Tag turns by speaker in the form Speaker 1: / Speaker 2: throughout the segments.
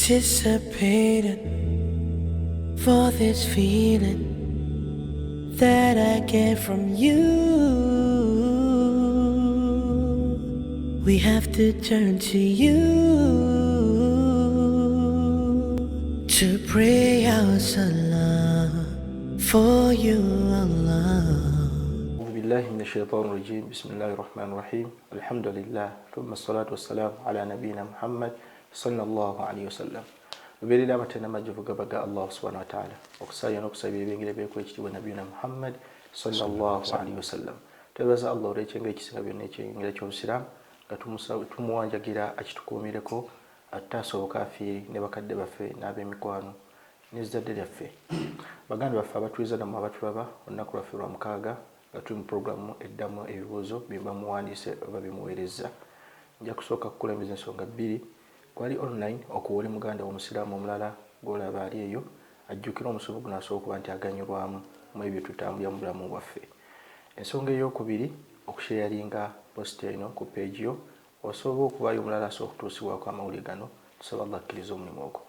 Speaker 1: anticipating for this feeling that I get from you. We have to turn to you to pray our salah for you, Allah.
Speaker 2: أعوذ بالله من الشيطان الرجيم بسم الله الرحمن الرحيم الحمد لله ثم الصلاة والسلام على نبينا محمد صلى الله عليه وسلم وبيري لا متنا مجفوك بقى الله سبحانه وتعالى وكسايا نكسا بيبينجل بيكو يجتوى نبينا محمد صلى الله عليه وسلم تبازا الله ريچنga ekisiga byonna ekyengera ky'obusiramu nga tumuwanjagira akitukuumireko attaasooka afiiri ne bakadde baffe n'ab'emikwano n'ezzadde lyaffe baganda baffe abatuliza nammwe abatulaba olunaku lwaffe lwa mukaaga nga tuli mu programu eddamu ebibuuzo bye bamuwandiise oba bimuweereza. Nja kusooka kukulembeza ensonga bbiri. Gwali online okuwola muganda w'omusiraamu omulala gw'olaba ali eyo ajjukira omusomo guno asobola okuba nti aganyulwamu mu ebyo tutambulira mu bulamu bwaffe. Ensonga ey'okubiri okusharinga post eno ku page yo osobola okubaayo omulala asobola okutuusibwako amawulire gano tusaba Allah akkiriza omulimu ogwo.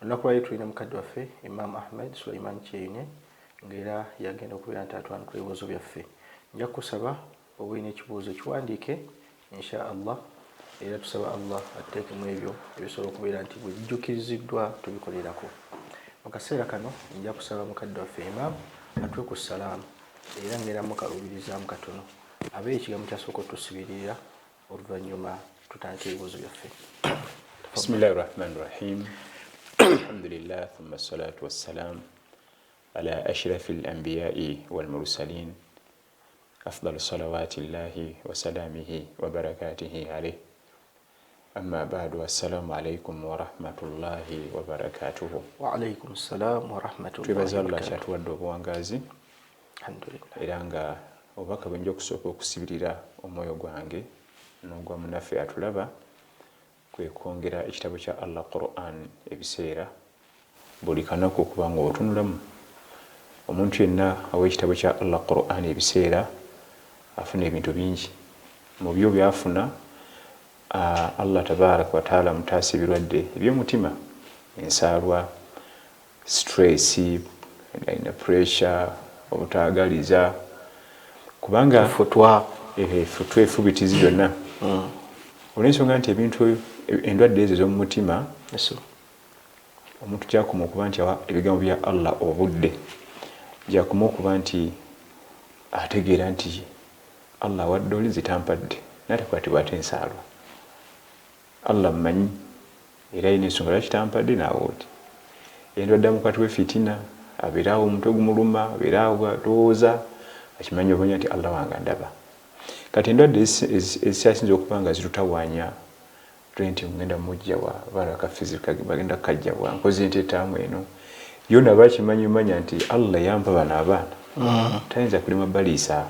Speaker 2: Olunaku lwali tulina mukadde waffe Imam Ahmed Sulaiman Kyeyune ng'era yagenda okubeera nti atwanukula ebibuuzo byaffe. Nja kusaba oba olina ekibuuzo kiwandiike insha Allah era tusaba Allah atteekemu ebyo ebisobola okubeera nti bujjukiriziddwa tubikolerako. Mu kaseera kano nja kusaba mukadde waffe Imam atwe ku salaamu era ngera mukalubirizaamu katono abe ekigambo kyasooka otusibirira oluvannyuma tutandika ebibuuzo byaffe.
Speaker 3: Bismillahi rahmani rahim. Alhamdulillah thumma salatu wassalam ala ashrafil anbiya'i wal mursalin afdalu salawatillahi wa salamihi wa barakatihi alayhi. Amma ba'du, assalamu alaikum wa rahmatullahi wa barakatuhu.
Speaker 2: Wa alaikum assalam wa rahmatullahi
Speaker 3: tubaza Allah kyatuwadde obuwangazi
Speaker 2: alhamdulillah
Speaker 3: era nga obubaka bwenja okusooka okusibirira omwoyo gwange n'ogwa munaffe atulaba kwe kwongera ekitabo kya Allah Quran ebiseera buli kanaku okuba nga otunulamu. Omuntu yenna aw'ekitabo kya Allah Quran ebiseera afuna ebintu bingi mu byo byafuna. Allah tabaraka wa taala mutaasi birwadde eby'omutima, ensaalwa, stress, pressure, obutaagaliza kubanga futwa efubitizi byonna. Olw'ensonga nti ebintu endwadde ezo ez'omu mutima omuntu gyakoma okuba nti awa ebigambo bya Allah obudde, gyakoma okuba nti ategeera nti Allah wadde oli zitampadde n'atakwatibwa ate ensaalwa. Allah mmanyi era ayina ensonga lwaki tampadde n'awooti. Endwadde amukwatibwa fitina abeeraawo omutwe gumuluma abeeraawo alowooza akimanyi obanya nti Allah wange ndaba. Kati endwadde ezikyasinza okuba nga zitutawaanya nti ngenda mujjawa abaana bakaffizi bagenda kukajjabwa nkozi enteetaamu eno yona bakimanyi manya nti Allah yampa bano abaana tayinza kulima baliisa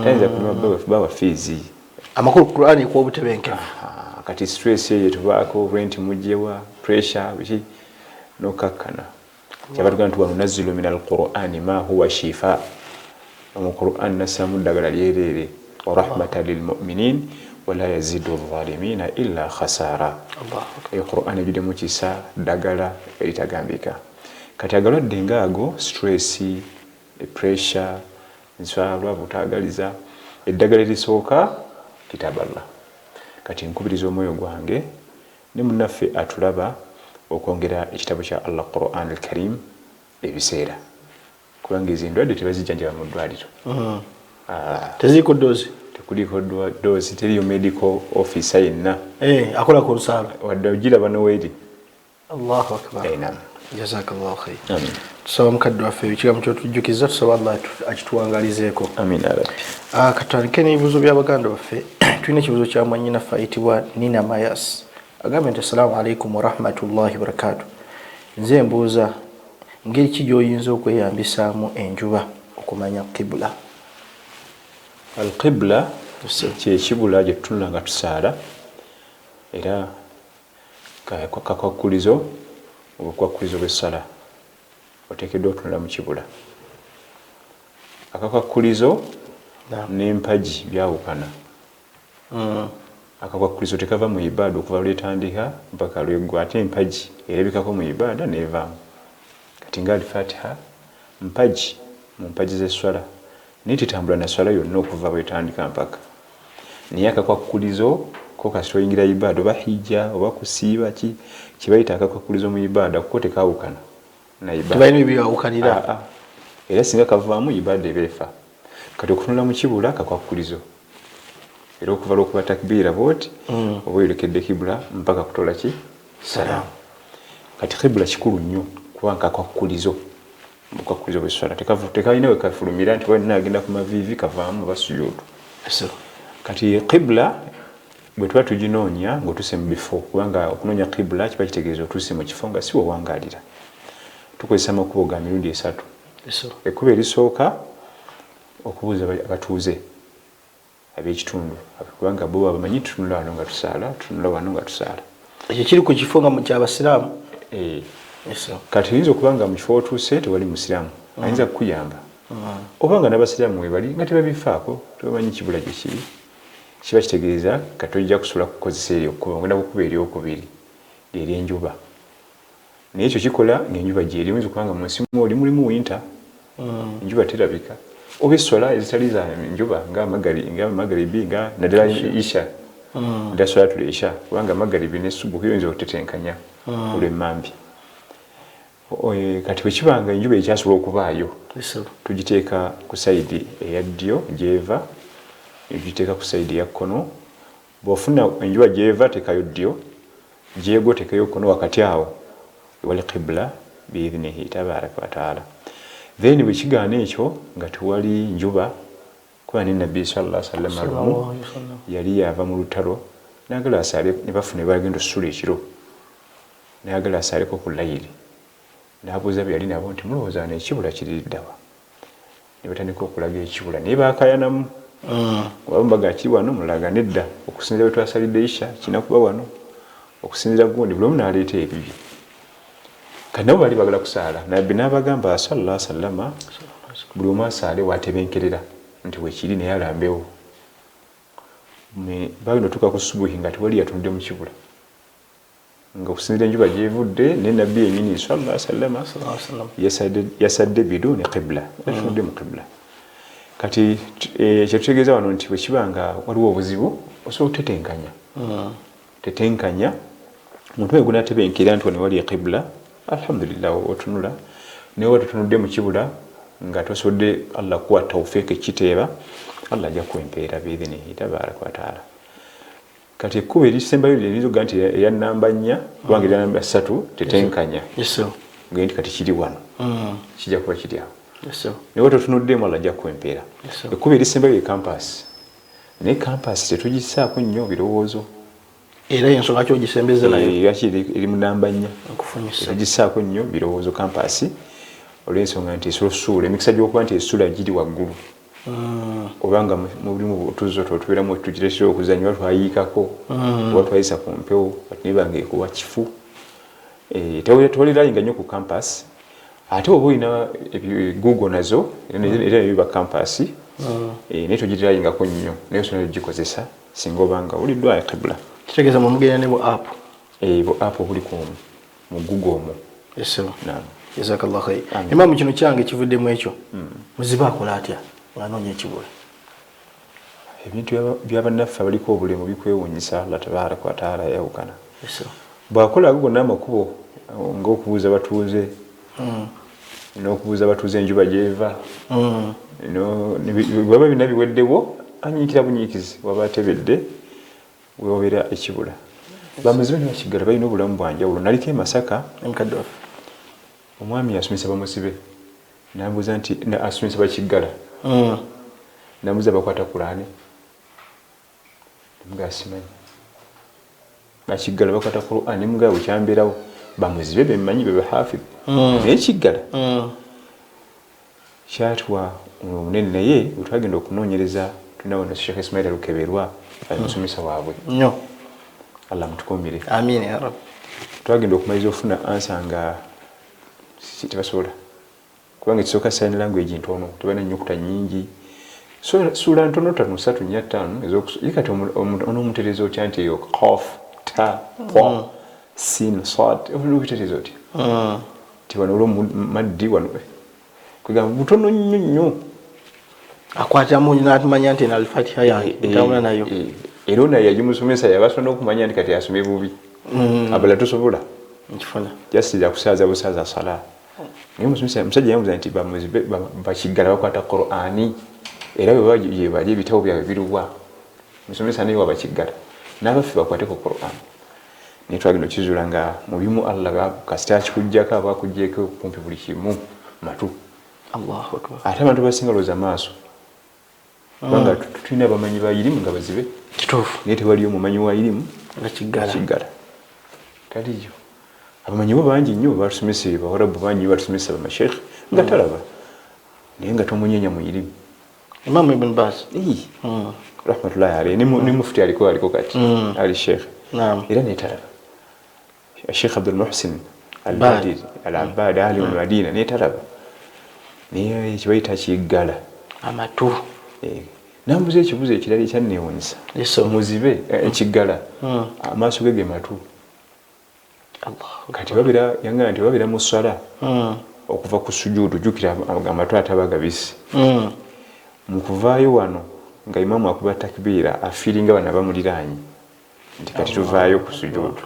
Speaker 3: tayinza kulima bawa fiizi
Speaker 2: amakulu ku Qur'ani kwa obutebenkevu.
Speaker 3: Kati stress eyo tubaako rent mujjewa pressure biki nokakkana kyabatuga nti wanunazzilu min al-Qur'ani ma huwa shifa. Mu Qur'an nasamu ddagala lyereere wa rahmatan lil mu'minin wala yazidu adh-dhalimina illa khasara. Qur'an ejudemu kisa ddagala eritagambika. Kati agalwadde ngaago stress, pressure, enswalwa, butaagaliza, eddagala erisooka kitaballa. Kati nkubiriza omwoyo gwange ne munnaffe atulaba okwongera ekitabo kya Allah Quran al-Karim ebiseera kubanga ezo endwadde tebazijjanjaba mu ddwaliro.
Speaker 2: Teziriko doozi?
Speaker 3: Tekuliko doozi, teriyo medical officer yenna
Speaker 2: akola ku lusaala
Speaker 3: wadde ogiraba n'oweeri.
Speaker 2: Allahu akbar.
Speaker 3: Naam.
Speaker 2: Jazakallahu khair.
Speaker 3: Amin.
Speaker 2: Tusaba mukadde waffe ekigambo ky'otujjukiza tusaba Allah akituwangalizeeko.
Speaker 3: Amin ya Rabbi.
Speaker 2: Katandike n'ebibuuzo bya baganda baffe. Tulina ekibuuzo kya mwannyinaffe ayitibwa Nina Mayas agambye nti assalamu alaikum wa rahmatullahi wa barakatuh. Nze mbuuza ngeri ki gy'oyinza okweyambisaamu enjuba okumanya qibla?
Speaker 3: Al-qibla kyekibula gye tutunula nga tusaala era kakwakulizo obukwakulizo bw'essala oteekeddwa otunula mu kibula. Akakwakulizo n'empagi byawukana. akakwakulizo tekava mu ibada okuva lwetandika mpaka lweggwa, ate empagi erabikako mu ibada nevaamu. Kati nga Al-Fatiha mpagi mu mpagi z'esswala naye tetambula na swala yonna okuva bwetandika mpaka, naye akakwakulizo ko kasita oyingira ibada oba hijja oba kusiiba kibayita akakwakulizo mu ibada kuko tekawukana na ibada,
Speaker 2: tebalina ebyawukanira.
Speaker 3: Era singa kavaamu ibada ebeefa. Kati okutunula mu kibula kakwakulizo era okuva lwokuba takbiira bwoti oba oyolekedde kibula mpaka kutola ki salaamu. Kati kibula kikulu nnyo kubanga kakwakulizo bukwakulizo bw'esswala tekalina we kafulumira nti walina agenda ku maviivi kavaamu oba sujoodu. Kati kibula bwe tuba tuginoonya ng'otuuse mu bifo, kubanga okunoonya kibula kiba kitegeeza otuuse mu kifo nga si wewangaalira. Tukozesa amakubo ga mirundi 3. Ekkubo erisooka okubuuza abatuuze ab'ekitundu, kubanga bo bamanyi tutunula wano nga tusaala, tutunula wano nga tusaala.
Speaker 2: Ekyo kiri ku kifo nga ky'Abasiraamu.
Speaker 3: Kati oyinza okuba nga mu kifo otuuse tewali Musiraamu, ayinza kukuyamba. Oba nga n'Abasiraamu we bali nga tebabifaako, tebamanyi kibula gye kiri, kiba kitegeeza kati ojja kusobola kukozesa eryokkuba, ogenda kukuba eryokubiri ery'enjuba. Naye ekyo kikola ng'enjuba gy'eri, oyinza okuba nga mu nsi mw'oli mulimu winter, enjuba terabika. Oba esswala ezitali za njuba nga magaribi nga naddala isha, naddala swalatul isha, kubanga magaribi ne subuhi oyinza okutetenkanya olw'emmambi. Kati bwe kiba nga enjuba ekyasobola okubaayo, tugiteeka ku sayidi eya ddyo gy'eva, tugiteeka ku sayidi eya kkono. Bw'ofuna enjuba gy'eva teekayo ddyo, gy'egwa teekayo kkono, wakati awo ewali qibla biidhnihi tabaaraka wa taala. Then bwe kigaana ekyo nga tewali njuba, kuba ne Nabbi sallallahu alaihi wasallam yali yava mu lutalo n'agala asaale, ne bafuna bagenda osusula ekiro, n'agala asaaleko ku layiri. N'abuuza be yali nabo nti mulowooza n'ekibula kiri ddawa? Ne batandika okulaga ekibula naye baakayanamu. Wabambaga kiri wano mulaga nedda, okusinzira bwe twasalidde isha kina kuba wano, okusinzira gundi buli omu n'aleeta ebibye. Kati nabo bali bagala kusaala, Nabbi n'abagamba sallallahu alaihi wasallam buli omu asaale waatebenkerera nti weekiri naye alambewo. Bagenda otuuka ku subuhi nga tewali yatunudde mu kibula, nga okusinzira enjuba gy'evudde, ne Nabbi yennyini sallallahu alaihi wasallam yasadde biduuni qibla, yatunudde mu qibla. Kati kyetutegeeza wano nti bwe kiba nga waliwo obuzibu osobola okutetenkanya. Tetenkanya omuntu oyo gunaatebenkera nti wano wali qibla, alhamdulillah otunula. Naye oba tutunudde mu kibula nga tosobodde Allah kuwa tawfiiki kiteeba, Allah ajja kuempeera biidhnihi tabaaraka wa taala. Kati ekkubo erisembayo lirizoga nti eya namba 4 kubanga erya namba 3 tetenkanya. Ngende nti kati kiri wano, kijja kuba kiri awo. Naye totunuddemu Allah ajja kuempeera. Ekkubo erisembayo ye kampasi, naye kampasi tetugisaako nnyo birowoozo.
Speaker 2: Era ensonga ki ogisembeza nayo?
Speaker 3: Lwaki eri mu namba 4 tetugisaako nnyo birowoozo kampasi, olw'ensonga nti esuula emikisa gy'okuba nti esula giri waggulu. Obanga mulimu otuzo tubeeramu tugireesera okuzannya oba twayiikako oba twayisa ku mpewo kati nebanga ekuwa kifu. Tewalilayinga nnyo ku kampasi, ate oba olina Google nazo era nebiba kampasi, naye togirayingako nnyo, naye osobola okugikozesa singa obanga oliddwayo qibla.
Speaker 2: Kitegeeza mu mugenda ne bu app.
Speaker 3: Bu app obuli mu Google omwo.
Speaker 2: Naam. Jazakallah khair. Imam kino kyange kivuddemu ekyo. Muziba akola atya ng'anoonya ekibula?
Speaker 3: Ebintu by'abannaffe abaliko obulemu bikwewuunyisa, Allah tabaaraka wa taala yawukana. Bw'akola ago gonna amakubo ng'okubuuza batuuze, n'okubuuza batuuze enjuba gy'eva, bwaba byonna biweddewo anyiikira bunyiikizi waba atebedde wewabeera ekibula. Bamuzibe ne bakiggala balina obulamu bwanjawulo. Naliko e Masaka omwami asomesa bamuzibe n'abuuza nti asomesa bakiggala, n'abuuza bakwata Qur'ani, nga asimanyi bakiggala bakwata Qur'ani nga bukyambeerawo bamuzibe bemmanyi bebe hafidh naye kiggala kyatwa omunene. Naye bwe twagenda okunoonyereza tulina wano Sheikh Ismail Lukeberwa musomesa waabwe
Speaker 2: nnyo,
Speaker 3: Allah mutukumire,
Speaker 2: amiina ya Rabbi.
Speaker 3: Twagenda okumaliza ofuna ansa nga tebasobola, kubanga ekisooka sign language ntono, tebalina nnyukuta nnyingi, sura ntono 3-4 ezokati onomuterezo otya nti eyo qaf ta qa sin sad obiterezo otya ti wano olwo maddi wano kwegamba butono nnyo
Speaker 2: akwata mu n'atumanya nti al-Fatiha yange ntawula nayo
Speaker 3: era naye yagimusomesa yabasona okumanya nti kati asome bubi abala tosobola
Speaker 2: nkifuna
Speaker 3: jasija kusaaza busaaza sala naye musajja yamubuuza nti bakiggala bakwata Qur'ani era bwe bali ebitabo byabwe biruwa musomesa naye wabakiggala n'abaffe bakwateko Qur'ani naye twagenda okizuula nga mu bimu Allah kasita akikuggyako aba akuggyeko kumpi buli kimu matu
Speaker 2: Allahu akbar
Speaker 3: ate abantu basinga looza maaso kubanga tulina abamanyi ba irimu nga bazibe
Speaker 2: kituufu
Speaker 3: naye tewaliyo mumanyi wa irimu
Speaker 2: nga kiggala
Speaker 3: taliyo abamanyi bo bangi nnyo batusomesa bawarabu bangi batusomesa bamasheekh nga talaba naye nga tomunyenya mu irimu
Speaker 2: Imam Ibn Baz
Speaker 3: rahmatullahi alayhi ni mufti aliko kati ali sheekh era naye talaba Sheikh Abdul Muhsin al-Badiri al-Abbad ahli al-Madina naye talaba naye kibayita kiggala
Speaker 2: amatu
Speaker 3: nambuza ekibuzo ekirala ekyanneewuunyisa muzibe ekiggala amaaso ge matu kati yangana nti babira mu ssala okuva ku sujuudu jjukira amatu ataba gabisi mu kuvaayo wano nga imamu akuba takbiira afiiringa bano abamuliraanyi nti kati tuvaayo ku sujuudu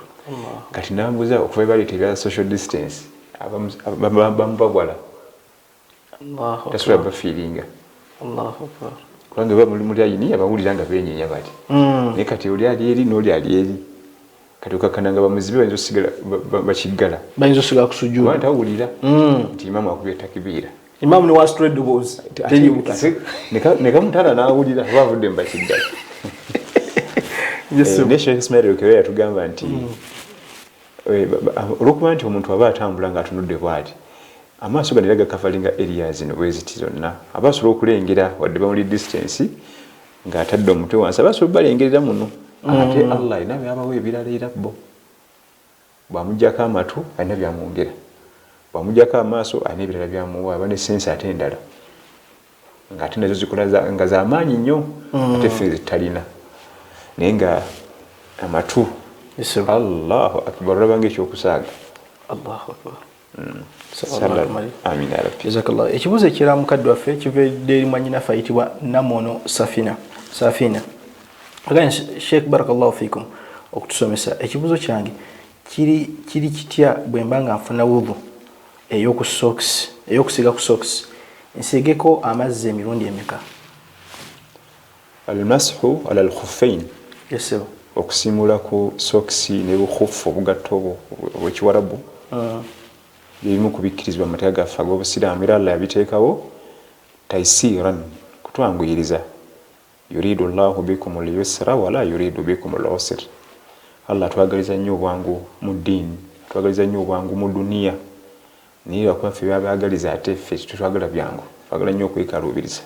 Speaker 3: kati nambuza okuva baleeta ebya social distance bamubagwala tasobola bafiiringa kubanga ba muli ayini abawulira nga beenyeenya bati naye kati oli ali eri n'oli ali eri kati okakkana nga bamuzibe bayinza osigala bakiggala
Speaker 2: bayinza osigala ku sujuudu
Speaker 3: kubanga tawulira nti imamu akubye takbiira
Speaker 2: imamu ne wastraight was
Speaker 3: nekamutala n'awulira aba avudde mu bakiggala ne Sheikh Ismail Okewe yatugamba nti olwokuba nti omuntu aba atambula ng'atunudde bw'ati amaaso gano era gakavalinga areas zino bweziti zonna aba asobola okulengera wadde bamuli distance ng'atadde omutwe wansi aba asobola balengerera muno ate Allah alina byabawo ebirala era bo bw'amuggyako amatu alina byamwongera bw'amuggyako amaaso alina ebirala byamuwa aba ne sense ate endala ng'ate nazo zikola nga z'amaanyi nnyo ate ffe zitalina naye nga amatu Allahu akbar olabanga ekyokusaaga
Speaker 2: Allahu akbar
Speaker 3: amin ya rabbi
Speaker 2: jazakallah ekibuzo ekira mukadde waffe kivedde eri mwanyinafe ayitibwa Namono Safina again Sheikh barakallahu fikum okutusomesa ekibuzo kyange kiri kitya bwe mbanga nfuna wudu eyokusiga ku socks nsigeko amazzi emirundi emeka
Speaker 3: almashu ala alkhuffain
Speaker 2: yesebo
Speaker 3: okusimula ku socks ne bukhuffu obugatto obw'ekiwarabu birimu kubikkirizibwa mu mateeka gaffe ag'obusiraamu era Allah yabiteekawo taisiran kutwanguyiriza yuridu llahu bikum al-yusra wala yuridu bikum al-usra Allah twagaliza nnyo obwangu mu ddiini twagaliza nnyo obwangu mu duniya naye lwakuba ffe byabaagaliza ate ffe tetwagala byangu twagala nnyo okwekaluubiriza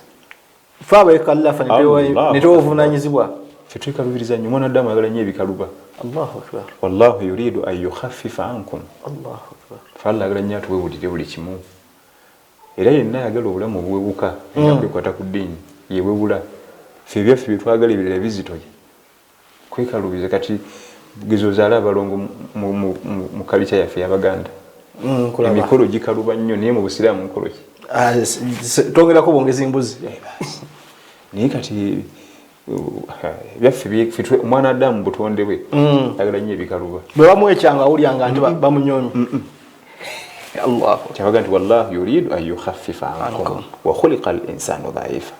Speaker 2: ffe abeekallafa ne tewovunaanyizibwa
Speaker 3: ffe twekaluubiriza nnyo omwana addamu ayagala nnyo ebikaluba
Speaker 2: Allahu akbar
Speaker 3: wallahu yuridu an yukhaffifa ankum
Speaker 2: Allahu akbar
Speaker 3: falla agala nnyo atuwewulire buli kimu era yenna ayagala obulamu obuwewuka nga kwekwata ku ddiini yewewula ffe ebyaffe byetwagala ebirala bizitoye kwekaluubiriza kati bugezi ozaala abalongo mu kalica yaffe y'Abaganda emikolo gikaluba nnyo naye mu busiraamu nkolo ki
Speaker 2: tongerako bwongezi mbuzi
Speaker 3: naye kati byaffe omwana addamu butonde bwe ayagala nnyo ebikaluba
Speaker 2: bwe bamuwekyanga awulyanga nti bamunyomye
Speaker 3: kyabaga nti wallahu yuridu an yukhaffifa ankum wa khuliqa al-insanu dha'ifa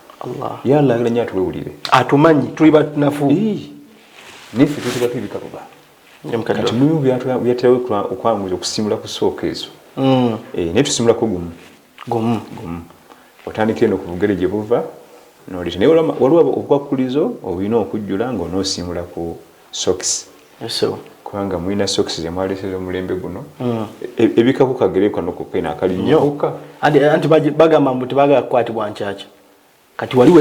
Speaker 3: ya Allah ayagala nnyo atuwewulire
Speaker 2: atumanyi tuli batunafu
Speaker 3: niffe tutubako ebikaluba kati mubimu byaterawo okwanguza okusimula ku sooka ezo naye tusimulako gumu otandikire n'okuvugere gye buva nolita naye waliwo obukwakulizo obulina okujjula ng'onoosimula ku socks kubanga mulina socks zemwaleeseza omulembe guno ebikaku kagerekwa nokukena akali nnyo
Speaker 2: anti bagamba mbu tebagala kukwatibwa nkyakya kati waliwo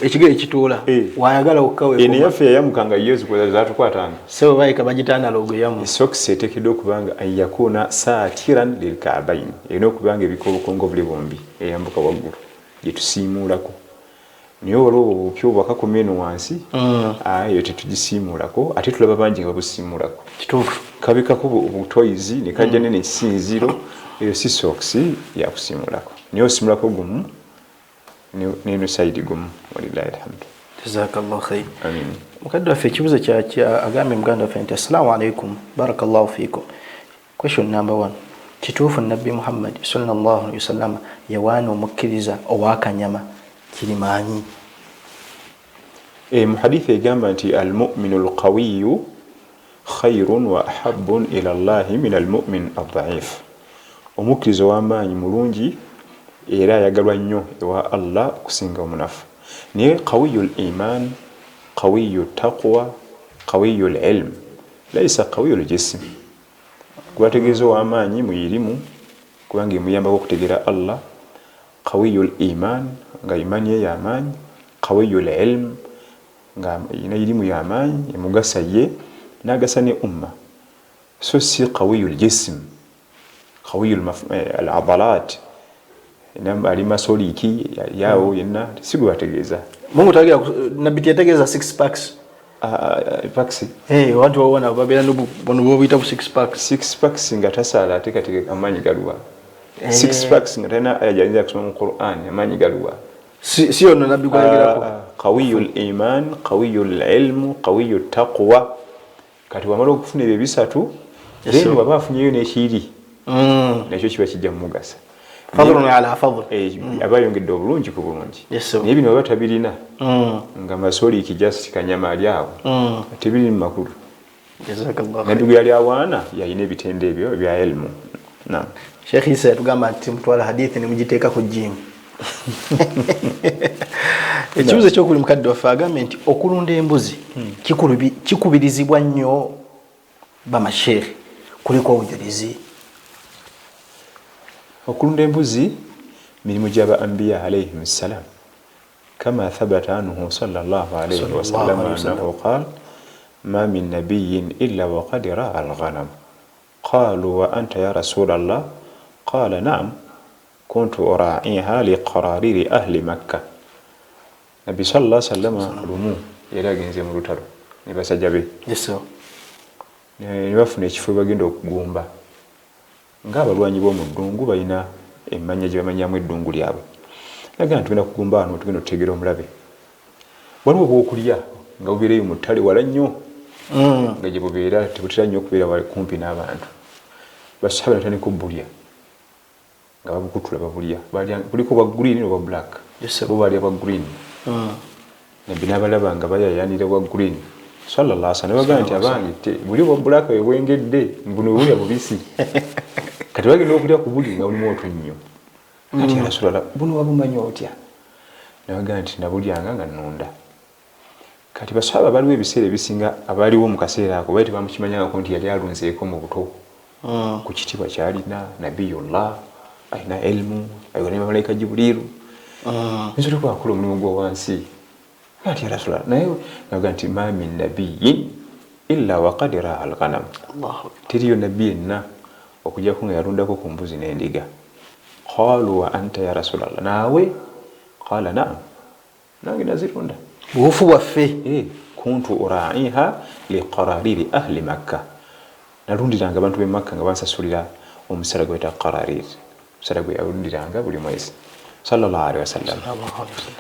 Speaker 2: ekigere ekituula wayagala okkawe
Speaker 3: naye yaffe yayamukanga yo zikola zatukwatanga
Speaker 2: sebo bayika bagita analogo yamu
Speaker 3: socks eteekeddwa okubanga an yakuna saatiran lilkaabaini erina okubanga ebika obukongo buli bombi eyambuka waggulu gye tusiimuulako niyo waliwo opyo bwakakoma eno wansi eyo tetugisiimulako ate tulaba bangi nga babusiimulako
Speaker 2: kituufu
Speaker 3: kabikako obutoyizi ne kajja nene esinziro eyo si sokisi yakusiimulako niyo osimulako gumu neno saidi gumu walillahi alhamdu
Speaker 2: jazakallahu khair
Speaker 3: amin
Speaker 2: mukadde waffe ekibuzo agambye muganda waffe nti assalamu alaikum barakallahu fiikum question number 1 kituufu nabbi muhammad sallallahu alaihi wasallam yawaana omukkiriza owakanyama kirimaanyi
Speaker 3: mu hadithi egamba nti almuminu alqawiyu khairun wa ahabun ila allahi min almumin aldaifu omukkiriza ow'amaanyi mulungi era ayagalwa nnyo ewa allah okusinga omunafu naye qawiyu liman qawiyu taqwa qawiyu lilm laisa qawiyu ljism kubategeeza ow'amaanyi muyirimu kubanga emuyambako okutegeera allah qawiyu liman nga imaani ye y'amaanyi qawiyu lilm nga ina irimu y'amaanyi emugasa ye n'agasa ne umma so si qawiyu ljism qawiyu aladalat ali masoliki yawo yenna sigwe bategeeza
Speaker 2: mungu tagira nabbi tetegeeza 6 packs
Speaker 3: packs
Speaker 2: watu waona babeera bono bobiyita ku 6 packs
Speaker 3: 6 packs nga tasaala ate kati amaanyi galuwa 6 packs nga talina ayajalinza kusoma mu Qur'an amaanyi galuwa
Speaker 2: si ono nabbi kwayogirako
Speaker 3: qawiyu liman qawiyu lilmu qawiyu taqwa kati wamala okufuna ebyo bisatu then waba afunyeyo n'ekiri nakyo kiba kijja mumugasa
Speaker 2: fadlun ala fadl
Speaker 3: abayongedde obulungi ku bulungi naye bino baba tabirina nga masoliki just kanyama ali awo tebiri mu makulu nabbi gwe yali awaana yalina ebitende ebyo ebya ilmu
Speaker 2: Sheikh Isa yatugamba nti mutwala hadithi ne mugiteeka ku jimu ekibuzo ekyokuli mukadde waffe agambye nti okulunda embuzi kikubirizibwa nnyo bamasheekhe kuliko obujulizi
Speaker 3: okulunda embuzi mirimu gy'aba anbiya alayhim ssalam kama thabata anhu sallallahu alayhi wasallam annahu qala ma min nabiyyin illa waqad ra'a al-ghanam qalu wa anta ya rasulallah qala na'am kuntu ura'iha liqarariri ahli makkah nabi sallallahu alayhi wasallam lumu yali agenze mu lutalo ne basajja be ne bafuna ekifo bagenda okugumba ng'abalwanyi b'omu ddungu balina emmanya gye bamanyamu eddungu lyabwe naga tugenda kugumba wano tugenda okutegeera omulabe waliwo obwokulya nga bubeereyo mu ttale wala nnyo nga gye bubeera tebutera nnyo okubeera kumpi n'abantu basaba natandika obbulya nga babukutula babulya buliko bwa green n'obwa black bo balya bwa green nabbi n'abalaba nga bayayanira bwa green sallallahu alaihi wasallam bagamba nti abange buli bwa black bwengedde buno bulya bubisi kati bagenda okulya ku buli nga bulimu otwo nnyo kati Rasulullah buno wabumanyi otya nabagamba nti nabulyanga nga nnunda kati basaba baliwo ebiseera ebisinga abaliwo mu kaseera ako bali tebamukimanyangako nti yali alunzeeko mu buto ku kitiibwa kyalina nabiyullah alina ilmu ayogera ne bamalayika Jibuliru nsobola okwakola omulimu gwa wansi kati Rasulullah naye nabagamba nti ma min nabiyyin illa waqad ra'a al-ghanam tiriyo nabbi yenna okujjako nga yalundako ku mbuzi n'endiga qalu wa anta ya rasulallah naawe qala naam nange nazirunda
Speaker 2: buufu bwaffe
Speaker 3: kuntu ura'iha liqarariri ahli makka nalundiranga abantu b'e makka nga bansasulira omusala gweta qararir omusala gwe yalundiranga buli mwezi sallallahu alaihi wasallam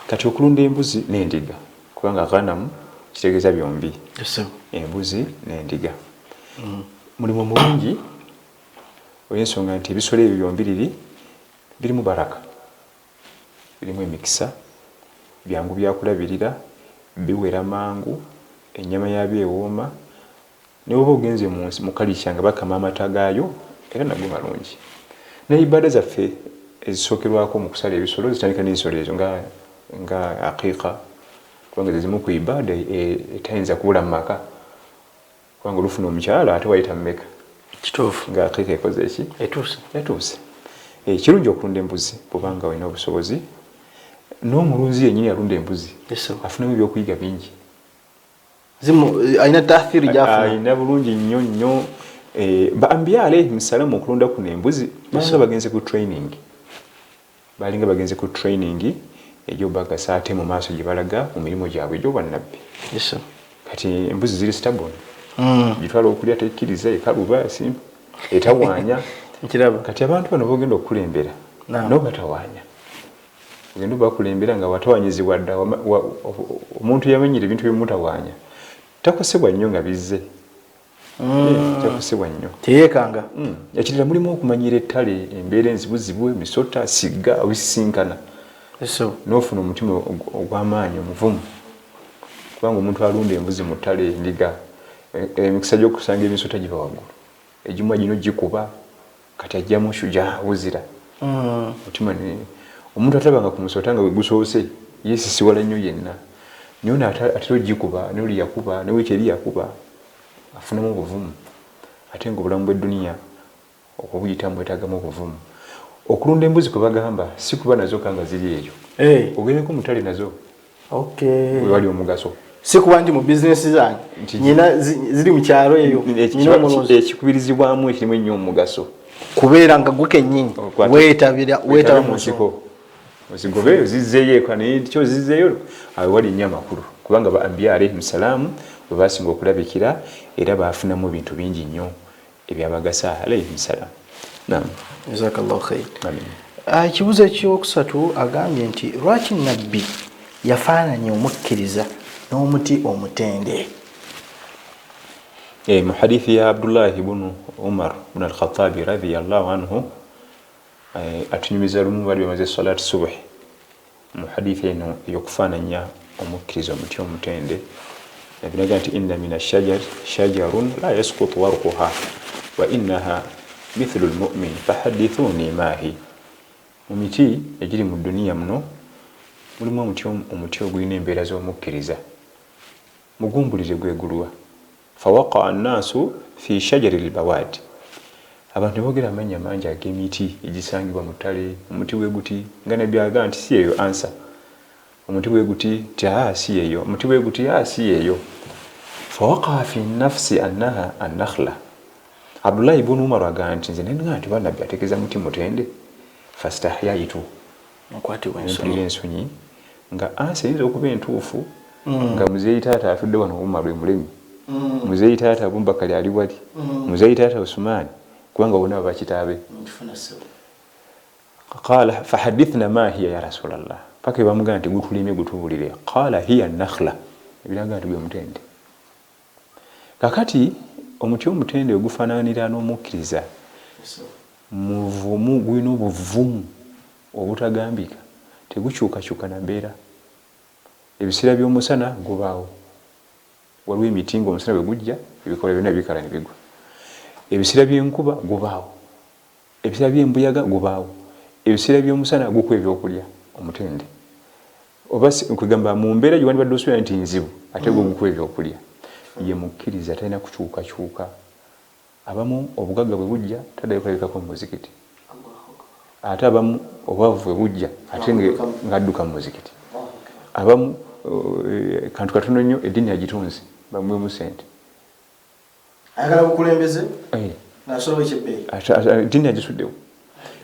Speaker 3: kati okulunda embuzi n'endiga kubanga ghanamu kitegeeza byombi embuzi n'endiga mulimu mulungi olw'ensonga nti ebisolo ebyo byombi birimu baraka birimu emikisa byangu byakulabirira biwera mangu ennyama yabyo ewooma ne bwoba ogenze mu kalisya nga bakama amata gaayo era nago malungi naye ibada zaffe ezisookerwako mu kusala ebisolo zitandika n'ensolo ezo nga aqiqa kubanga zezimu ku ibada etayinza kubula mu maka kubanga olufuna omukyala ate wayita mmeka
Speaker 2: kituufu
Speaker 3: nga aqiqa ekoze eki etuuse kirungi okulunda embuzi bwobanga walina obusobozi n'omulunzi yennyini alunda embuzi afunamu ebyokuyiga bingi
Speaker 2: alina tathiri gyafuna
Speaker 3: alina bulungi nnyo nnyo ba anbiya alayhim salamu okulunda kuno embuzi balinga bagenze ku training egyobagasa ate mu maaso gye balaga mu mirimu gyabwe egy'obwannabbi.
Speaker 2: Yes.
Speaker 3: Kati embuzi ziri stubborn. Gitwala okulya tekkiriza ekaluba etawaanya. Kati abantu bano bogenda okukulembera no batawaanya. Ogenda bakulembera nga watawaanyizibwa dda omuntu yamenyera ebintu by'omutawaanya. Takosebwa nnyo nga bizze. Takosebwa nnyo.
Speaker 2: Teyeekanga.
Speaker 3: Ekirala mulimu okumanyira ettale embeera enzibuzibu emisota sigga obisisinkana. N'ofuna omutima ogw'amaanyi omuvumu. Kubanga omuntu alunda embuzi mu ttale endiga emikisa gy'okusanga emisota giba waggulu. Ejjumwa gino gikuba kati ajjamu shujaa wuzira. Mutima omuntu atalabanga ku musota nga bwe gusoose yeesisiwala nnyo yenna. Naye atera ogikuba n'oli yakuba n'eweekyeri yakuba afunamu obuvumu. Ate ng'obulamu bw'edduniya okubuyitamu bwetaagamu obuvumu. Okulunda embuzi kwe bagamba si kuba nazo kanga ziri eyo. Ogendeko mu ttale nazo. Bwe wali omugaso.
Speaker 2: Si kuba ndi mu bizinesi zange nyina ziri mu kyalo eyo.
Speaker 3: Ekikubirizibwamu ekirimu ennyo omugaso.
Speaker 2: Kubeera nga gwe kennyini weetaba mu nsiko.
Speaker 3: Ozigobeeyo zizzeeyo eka naye kyo zizzeeyo awo wali nnyo amakulu. Kubanga ba Anbiya alayhim salaamu bwe baasinga okulabikira era baafunamu ebintu bingi nnyo ebyabagasa alayhim salaamu. Naam.
Speaker 2: Jazakallahu khair. Ekibuzo ekyokusatu agambye nti lwaki nabbi yafaananya omukkiriza n'omuti omutende?
Speaker 3: Mu hadithi ya Abdullah ibn Umar ibn al-Khattabi radiyallahu anhu atunyumiza lumu bali bamaze salati subh. Mu hadithi eno eyokufaananya omukkiriza omuti omutende ebiraga nti inna mina shajarun la yasqutu warquha wa innaha mithlu al-mu'min fahaddithuni mahi. Mu miti egiri mu duniya muno mulimu omuti ogulina embeera z'omukkiriza. Mugumbulire gwegulwa. Fawaqa annaasu fi shajari al-bawadi. Abantu boogera amannya mangi ag'emiti egisangibwa mu ttale. Omuti bwe guti nga Nabbi agamba nti si eyo ansa. Omuti bwe guti si eyo. Omuti bwe guti si eyo. Fawaqa fi nafsi annaha an-nakhla. Abdullah ibn Umar agamba nti nze nenga nti Nabbi ategeeza muti mutende. Fastahyaitu.
Speaker 2: Nkwatibwa
Speaker 3: ensonyi nga ansa eyinza okuba entuufu nga muzeeyi taata afudde wano Umar mulemi. Muzeeyi taata Abubakar ali wali. Muzeeyi taata Usman kubanga bonna baba kitaabe. Qala fahaddithna ma hiya ya Rasulallah. Paka bamugamba nti gutulime gutuwulire. Qala hiya an-nakhla. Ebiraga nti gwe mutende. Kakati omuti omutende ogufaananira n'omukkiriza muvumu gwina obuvumu obutagambika tegukyukakyuka na mbeera. Ebiseera by'omusana gubaawo. Waliwo emiti ng'omusana bwe gujja ebikola byonna bikala ne bigwa. Ebiseera by'enkuba gubaawo. Ebiseera by'embuyaga gubaawo. Ebiseera by'omusana gukwa ebyokulya omutende. Oba kugamba mu mbeera gye wandibadde osuubira nti nzibu ate gwe gukwa ebyokulya. Ye mukkiriza talina kukyukakyuka. Abamu obugagga bwe bujja taddayo kulabikako mu muzikiti. Ate abamu obwavu bwe bujja ate ng'adduka mu muzikiti. Abamu kantu katono nnyo eddiini yagitunze bamuwemu ssente.
Speaker 2: Ayagala bukulembeze n'asobola ekyebbeeyi.
Speaker 3: Eddiini yagisuddewo.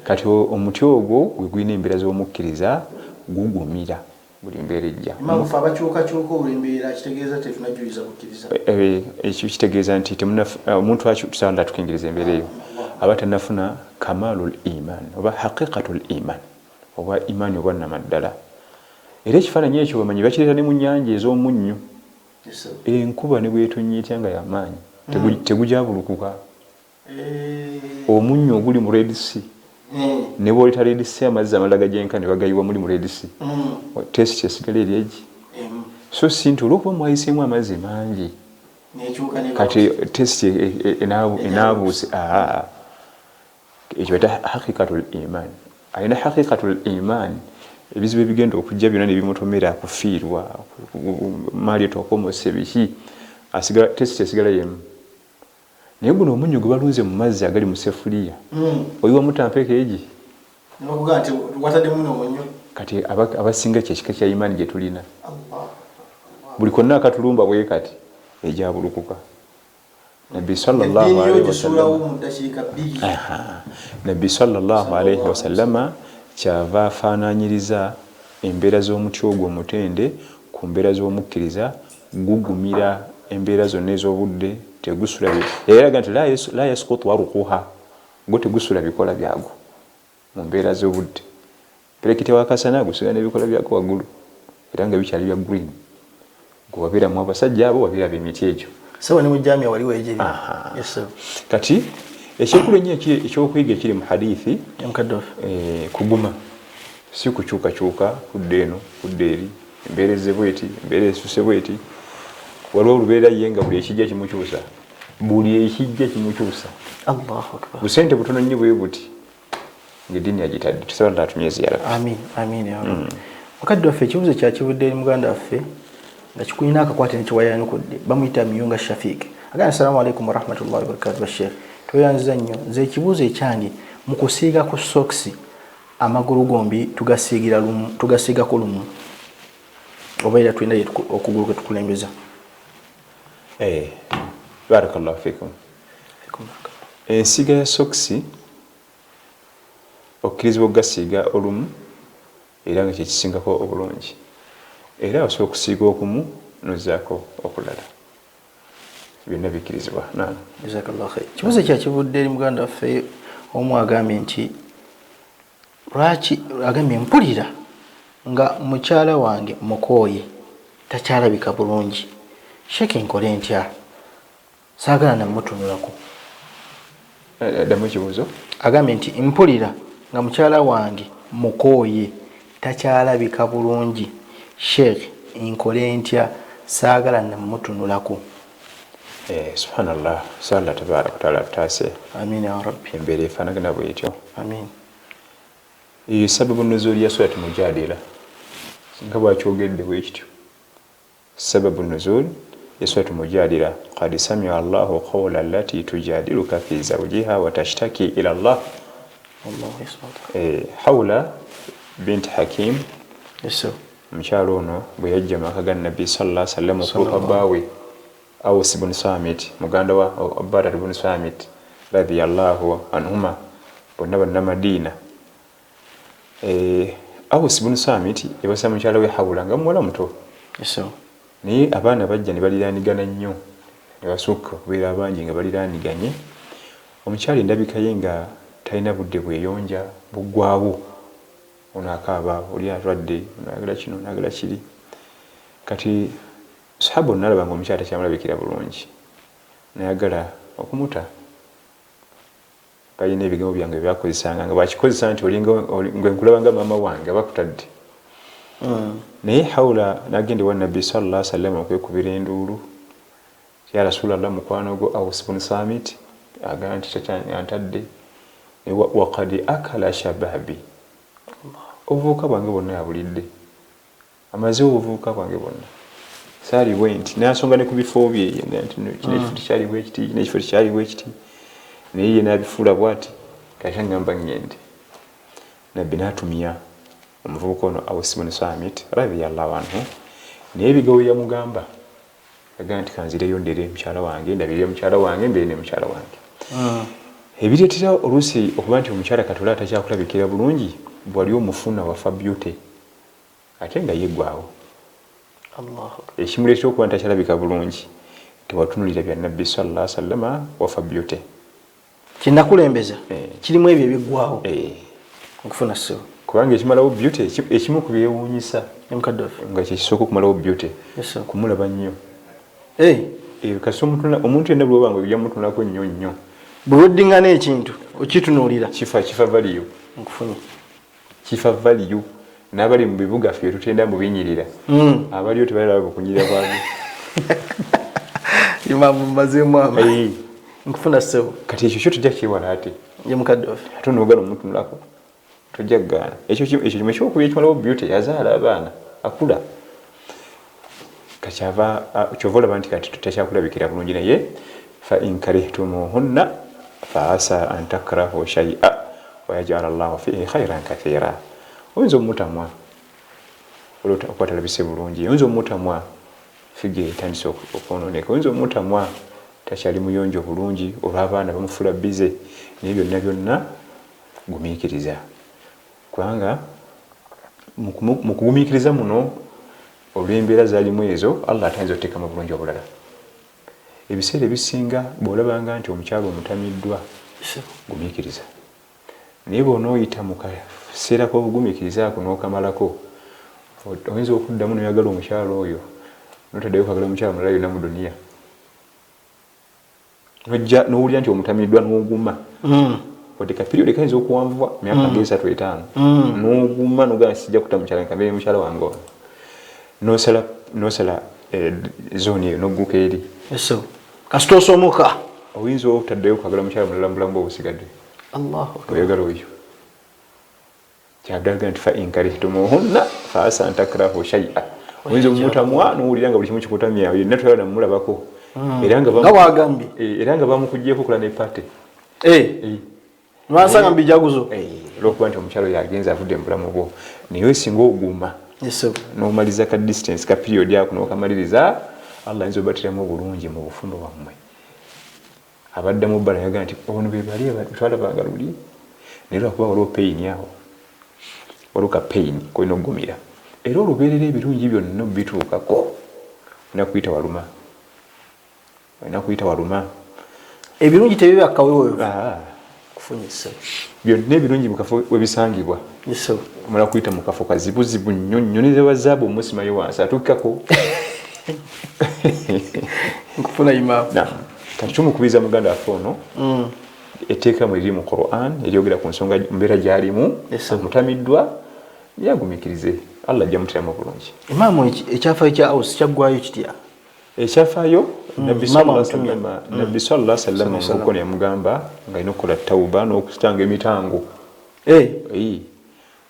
Speaker 3: Kati omuti ogwo gwe gulina embeera z'omukkiriza gugumira buli mbeera ejja.
Speaker 2: Imamufa abakyukakyuka olw'embeera kitegeeza tetunajuliza bukkiriza.
Speaker 3: Ekyo kitegeeza nti omuntu tusaala tukingiriza embeera eyo aba tannafuna kamalul iman oba haqiqatul iman oba imaani obwannamaddala. Era ekifaananyi ekyo bamanyi bakireeta ne mu nnyanja ez'omunnyo. Enkuba ne bw'etonnya etya nga y'amaanyi tegujabulukuka. Omunnyo oguli mu Red Sea ne bw'oleta Red Sea amazzi amalala gagyenka ne bagayiwa muri mu Red Sea. Testi esigala eri egi. So si nti olw'okuba mwayiseemu amazzi mangi kati testi enaabuuse ekyo bata haqiqatul iman. Alina haqiqatul iman ebizibu ebigenda okujja byonna ne bimutomera kufiirwa maali etokomose biki testi esigala yemu. Naye guno omunnyo gwe balunze mu mazzi agali mu sefuliya oyiwamu tampeka egi kati abasinga kyekika kya imaani gye tulina. Buli konna akatulumba bwe kati ejabulukuka. Nabbi sallallahu alayhi wa sallam kyava afaananyiriza embeera z'omuti ogwo omutende ku mbeera z'omukkiriza gugumira embeera zonna ez'obudde tegusula eraga nti la yasqutu waruquha gwo tegusula bikola byagwo mu mbeera z'obudde perekite wakasana gusiga n'ebikola byako waggulu era nga bikyali bya green gwe wabeeramu abasajja abo wabeera emiti egyo
Speaker 2: sawa ne mu jamia waliwo egiri
Speaker 3: kati ekyekulu ennyo ekyokuyiga ekiri mu hadithi kuguma si kukyukakyuka kudda eno kudda eri embeera ezze bweti embeera esuse bweti waliwo olubeera ye nga buli ekijja kimukyusa buli ekijja kimukyusa busente butono nnyo bwe buti ng'eddiini yagitadde tusaba tatumye ziyara
Speaker 2: amin mukadde waffe ekibuzo kyakivudde eri muganda waffe nga kikulina akakwate nekiwayanukudde bamuyita Miyunga Shafiq agamba assalamu alaikum warahmatullahi wabarakatuh Sheikh tweyanziza nnyo nze ekibuzo ekyange mu kusiiga ku sokisi amagulu gombi tugasiigako lumu oba era tulina okugulu kwe tukulembeza
Speaker 3: barakallahu fikum ensiiga ya sokisi okkirizibwa okugasiiga olumu era nga kyekisingako obulungi era osobola okusiiga okumu nozaako okulala byonna bikkirizibwa
Speaker 2: jazakallahu khair kibuzo kyakivudde eri muganda waffe omu agambye nti lwaki agambye mpulira nga mukyala wange mukooye takyalabika bulungi Sheikh nkole ntya saagala namutunulako
Speaker 3: ddamu ekibuzo
Speaker 2: agambye nti mpulira nga mukyala wange mukooye takyalabika bulungi Sheikh nkole ntya saagala namutunulako
Speaker 3: subhanallah sala tabaraka wataala tutaase
Speaker 2: amin ya rabbi
Speaker 3: embeera efaanagana bwetyo
Speaker 2: amin
Speaker 3: eyo sababu nuzuli ya surati mujadila nga bwakyogedde bwekityo sababu nuzul ya surati mujadila qad samia allahu qawla allati tujadiluka fi zawjiha wa tashtaki ila allah hawla bint hakim mukyalo ono bwe yajja maka ga nabbi sallallahu alaihi wasallam okutuuka bbaawe Awus ibn Samit muganda wa Ubadah ibn Samit radiyallahu anhuma bonna banna Madina Awus ibn Samit yabasa mukyala we Hawla nga muwala muto naye abaana bajja ne baliraanigana nnyo ne basukka okubeera abangi nga baliraaniganye omukyala endabika ye nga talina budde bweyonja buggwawo ono akaaba oli atwadde onayagala kino onayagala kiri kati sahaba nalaba nga omukyala takyamulabikira bulungi nayagala okumuta balina ebigambo byange byakozesanga nga bakikozesa nti ngwe nkulaba nga maama wange bakutadde naye Hawla nagenda ewa nabbi sallallahu alaihi wasallam okwekubira enduulu ya rasulallah mukwano gwo Awus ibn Samit agamba nti antadde waqad akala shababi obuvubuka bwange bwonna yabulidde amaze obuvubuka bwange bwonna saali wenti nasonga ne ku bifo bye kino ekifo kyaliwo ekiti kino ekifo kyaliwo ekiti naye ye nabifuula bwati kati ngamba ngende nabbi n'atumya omuvubuka ono Awus ibn Samit radiyallahu anhu naye ebigawo yamugamba agamba nti kanzireyo ndere mukyala wange ndabirire mukyala wange mbere ne mukyala wange ebireetera oluusi okuba nti omukyala katola atakyakulabikira bulungi bwali omufuna wafa beauty ate nga yeggwawo ekimuleetera okuba nti takyalabika bulungi tewatunulira bya nabbi sallallahu alaihi wasallam wafa beauty
Speaker 2: kinakulembeza kirimu ebyo ebiggwawo nkufuna ssebo
Speaker 3: kubanga ekimalawo beauty ekimu ku byewuunyisa nga kyekisooka okumalawo beauty kumulaba nnyo kasi omuntu yenna bw'oba nga ojja mutunulako nnyo nnyo
Speaker 2: bwe weddingana ekintu okitunuulira
Speaker 3: kifa value
Speaker 2: nkufunye
Speaker 3: kifa value n'abali mu bibuga ffe tutenda mu binyirira abaliyo tebalaba bukunyirira bwabyo
Speaker 2: imamu mmazeemu ama nkufuna ssebo
Speaker 3: kati ekyo kyo tujja kiwala ate
Speaker 2: ye mukadde waffe
Speaker 3: ate onoogala omutunulako tojja kugaana ekyo kimu ekyokuba ekimalawo beauty yazaala abaana akula kakyava kyova olaba nti kati tutakyakulabikira bulungi naye fa in karihtumuhunna fa asa an takrahu shay'a wa yaj'ala Allahu fihi khayran kathira oyinza omutamwa okwatalabise bulungi oyinza omutamwa fige etandise okwonooneka oyinza omutamwa takyali muyonjo bulungi olw'abaana bamufula bize naye byonna gumiikiriza kubanga mu kugumiikiriza muno olw'embeera zaalimu ezo Allah atayinza oteekamu bulungi obulala. Ebiseera ebisinga bw'olabanga nti omukyalo omutamiddwa gumiikiriza, naye bw'onooyita mu kaseera k'obugumiikiriza ako n'okamalako oyinza okuddamu noyagala omukyalo oyo notaddeyo kwagala omukyalo mulala yonna mu duniya, nojja n'owulira nti omutamiddwa n'oguma wadde kapiriyodi kayinza okuwanvuwa myaka ng'esatu etaano n'oguma nogamba sijja kuta mukyala nkambeere mukyala wange ono n'osala zooni eyo n'ogguka eri
Speaker 2: kasita osomoka
Speaker 3: oyinza obutaddeyo kwagala mukyala mulala mu bulamu bwobusigadde oyagala oyo kyabdalaga nti fa inkarihitumuhunna fa asa an takrahu shay'a oyinza omumutamwa n'owulira nga buli kimu kikutamya yenna toyagala namulabako era nga bamukuggyeko okola ne pate
Speaker 2: lwansanga mbijaguzo
Speaker 3: olwokuba nti omukyalo yagenza avudde mu bulamu bwo naye singa oguma n'omaliza ka distance ka period ako n'okamaliriza Allah ayinza obatiramu obulungi mu bufumbo bwammwe. Abaddamu bbala yagaa nti ono be bali twalabanga luli naye lwakuba waliwo pain awo waliwo ka pain kolina okugumira era olubeerera ebirungi byonna bituukako olina kuyita waluma
Speaker 2: ebirungi tebibyakkaweweevu
Speaker 3: byonna ebirungi mukafo webisangibwa omala kuyita mu kafo kazibuzibu nnyo nnyo nezabazaabu omusimayo wansi atukkako
Speaker 2: nkufuna imaamu
Speaker 3: kati tumukubiriza muganda waffe ono etteeka mwe liri mu Quran eryogera ku nsonga mbeera gy'alimu mutamiddwa yagumiikirize Allah ajja mutiramu bulungi.
Speaker 2: Imaamu ekyafaayo kya Awusi kyaggwayo kitya?
Speaker 3: Ekyafaayo Nabbi sallallahu alaihi wasallam ng'okola yamugamba ng'alina okukola tawuba n'okutanga emitango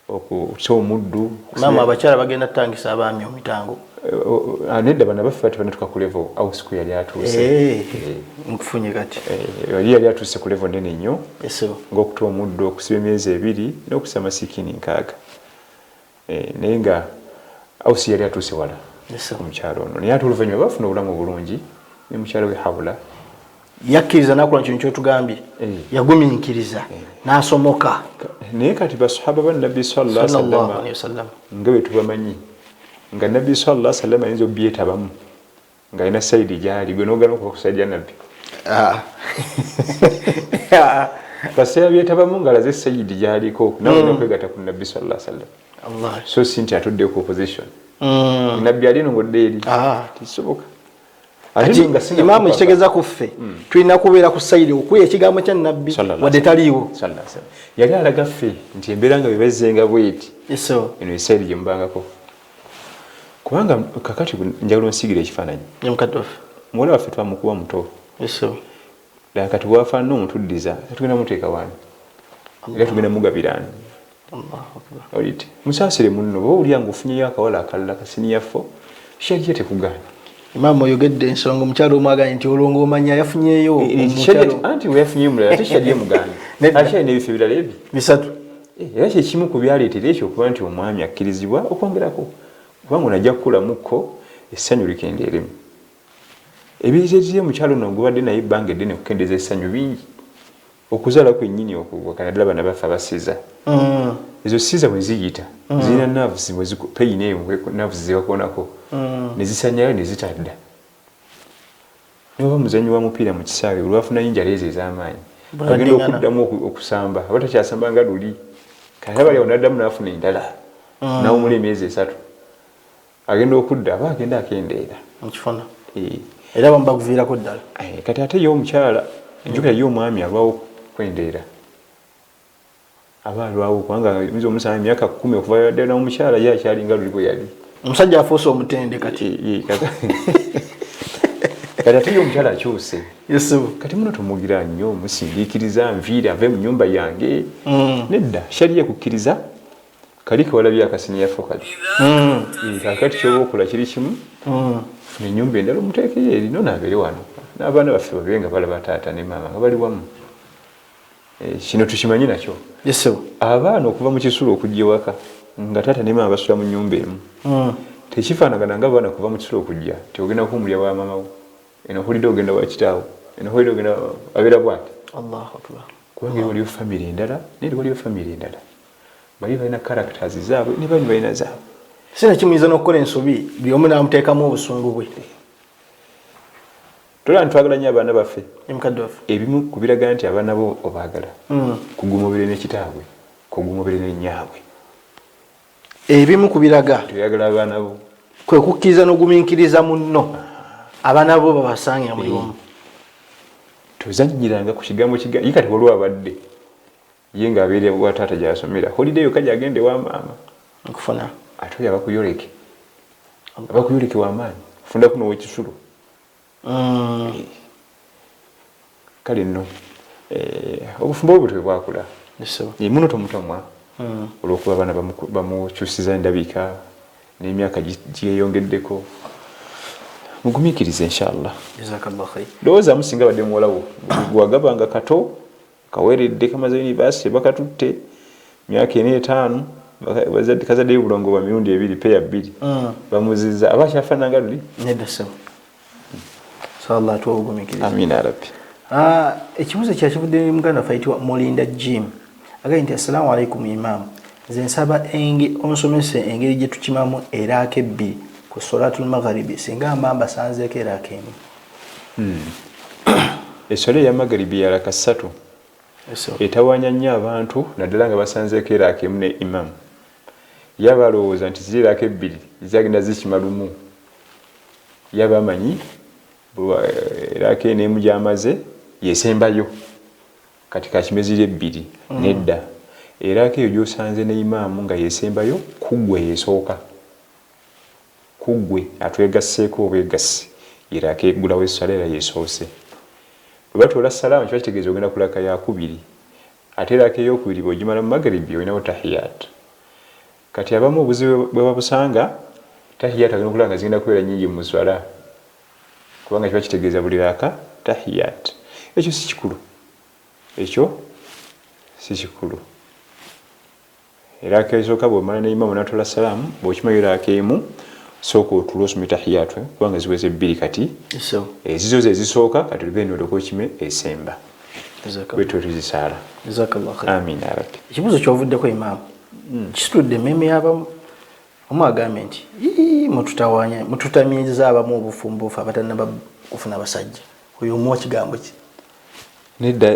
Speaker 3: okusa omuddu.
Speaker 2: Maama abakyala bagenda ttangisa abaami omitango.
Speaker 3: Nedda bana baffe batuka ku level Awusi ku yali atuuse.
Speaker 2: Nkufunye kati.
Speaker 3: Yali atuuse ku level nene nnyo ng'okuta omuddu okusiba emyezi 2 n'okusa masikini 6. Naye nga Awusi yali atuuse wala ku mukyalo ono naye ate oluvannyuma bafuna obulamu obulungi ne mukyalo we Hawula
Speaker 2: yakkiriza n'akola kino kyotugambye yagumiikiriza n'asomoka.
Speaker 3: Naye kati basahaba ba Nabbi sallallahu alaihi wasallam nga bwe tubamanyi nga Nabbi sallallahu alaihi wasallam ayinza obyetabamu ng'alina sayidi gyali gwe n'ogana okuba ku sayidi ya Nabbi kaseera byetabamu ng'alaze sayidi gyaliko nawe n'okwegatta ku Nabbi sallallahu alaihi wasallam. So sinti atudde ku opposition Nabbi ali nongodde eri tisoboka.
Speaker 2: Imaamu ekitegeeza ku ffe tulina kubeera ku sayidi okuya ekigambo kya Nabbi wadde taliiwo.
Speaker 3: Yali alaga ffe nti embeera nga bebezzenga bweti eno esayidi gye mubangako kubanga kakati njagala onsigira ekifaananyi muwala waffe twamukuba muto ddala kati bwafaanana omutuddiza tetugenda muteeka waani era tugenda mugabirani olite musaasire munno bwe owulira ng'ofunyeyo akawala akalala kasiniyafo kyajja tekugana.
Speaker 2: Imaamu oyogedde ensonga omukyalo omwaganye nti olwo omanya yafunyeyo omukyalo
Speaker 3: anti we yafunyeyo mulala ate kyali emuganye akyalina ebifo ebirala ebi
Speaker 2: bisatu
Speaker 3: era kyekimu ku byaleetera ekyo okuba nti omwami akkirizibwa okwongerako kubanga onajja kukulamukko essanyu likendeeremu. Ebireeteeyo omukyalo ono ogubadde naye ebbanga eddene okukendeeza essanyu bingi okuzaala kwennyini okukanaddala bana baffe abasiza ezo siza bwe ziyita zirina nerves pain eyo nerves zebakoonako ne zisanyayo ne zitadda. Noba muzannyi wa mupiira mu kisaawe olwafuna yinjala ezo ez'amaanyi agenda okuddamu okusamba aba takyasamba nga luli kale bali awo n'addamu n'afuna endala n'awumula emyezi 3 agenda okudda aba agenda akendeera
Speaker 2: mukifuna era bamu bakuviirako ddala.
Speaker 3: Kati ate ye omukyala enjukira ye omwami alwawo kwendeera aba alwawo kubanga oyinza omusanga emyaka 10 okuva ddala n'omukyala ye akyalinga luli bwe yali
Speaker 2: omusajja afuuse omutende kati
Speaker 3: kati ate ye omukyala akyuse kati muno tumugira nnyo musindiikiriza nviiri ave mu nnyumba yange nedda shariya kukkiriza kali kewalabye akasiniyafo kali kakati kyoba okola kiri kimu funa ennyumba endala omuteekeyo eri nonaabeere wano n'abaana baffe babe nga balaba taata ne maama nga bali wamu. Kino tukimanyi nakyo abaana okuva mu kisulo okujja ewaka nga taata ne maama basula mu nnyumba emu tekifaanagana nga abaana kuva mu kisulo okujja ti ogenda kuwumulya wa maama wo eno hulidde ogenda wa kitaawo eno hulidde ogenda abeera bw'ati kubanga waliyo famire endala neri waliyo famire endala bali balina characters zaabwe ne bali balina zaabwe
Speaker 2: sina kimuyinza n'okukola ensobi buli omu n'amuteekamu obusungu bwe
Speaker 3: tola ntwagala nnyo abaana baffe
Speaker 2: emukadde waffe
Speaker 3: ebimu kubiraga nti abaana bo obaagala kugumubire ne kitaabwe kugumubire ne nnyaabwe
Speaker 2: ebimu ku biraga
Speaker 3: toyagala abaana bo
Speaker 2: kwe kukkiriza n'ogumiikiriza munno abaana bo babasangira buli omu
Speaker 3: tozannyiranga ku kigambo kiga ye kati waliwo abadde ye ng'abeera wa taata gy'asomera holiday yokka gy'agende wa maama
Speaker 2: nkufuna
Speaker 3: ate oyo abakuyoleke w'amaanyi funda kuno ow'ekisulo kale nno obufumbo bwe tebwakula muno tomutomwa olw'okuba abaana bamukyusiza endabika n'emyaka gyeyongeddeko mugumiikirize inshallah lowooza musinga badde muwolawo gwagabanga kato kaweredde kamaze yunivasite bakatutte myaka 4 5 kazaddeyo bulongo bwa mirundi 2 peya 2 bamuziza abakyafaananga luli
Speaker 2: nedda ssebo inshallah atuwa obugumiikiriza
Speaker 3: amina rabbi
Speaker 2: ekibuuzo kyakivudde muganda waffe ayitibwa Molinda Jim agambye nti assalamu alaikum imam nze nsaba onsomese engeri gye tukimamu eraaka 2 ku solatul magharibi singa mbamba sanzeeko eraaka 1
Speaker 3: essola eya magharibi ya raka 3 etawanya nnyo abantu naddala nga basanzeeko eraaka 1 ne imam yaba alowooza nti ziri eraaka 2 zagenda zikima lumu yaba amanyi eraaka emu gy'amaze yesembayo kati kakimeziri 2 nedda eraaka eyo gy'osanze ne imaamu nga yesembayo kuggwe yesooka kuggwe atwegasseeko obwegassi eraaka eggulawo essala era yesoose bwe batoola salaamu kiba kitegeeza ogenda kulaka ya 2 ate eraaka ey'okubiri bw'ogimala mu magharibi olinawo tahiyat kati abamu obuzibu bwe babusanga tahiyat agenda okulaba nga zigenda kubeera nnyingi mu swala kubanga kiba kitegeeza buli raaka tahiyat ekyo si kikulu eraaka esooka bw'omala ne imaamu n'atoola salaamu bw'okimayo eraaka emu sooka otuula osome tahiyat kubanga ziweze 2 kati ezizo ze zisooka kati olugenda olyoka okime esemba bwetyo tuzisaala amina rabbi
Speaker 2: ekibuuzo kyovuddeko imaamu kisitudde emmeeme y'abamu omu agambye nti mututamiiriza abamu obufumbuufu abatanaba kufuna basajja oyo omuwa kigambo ki
Speaker 3: nedda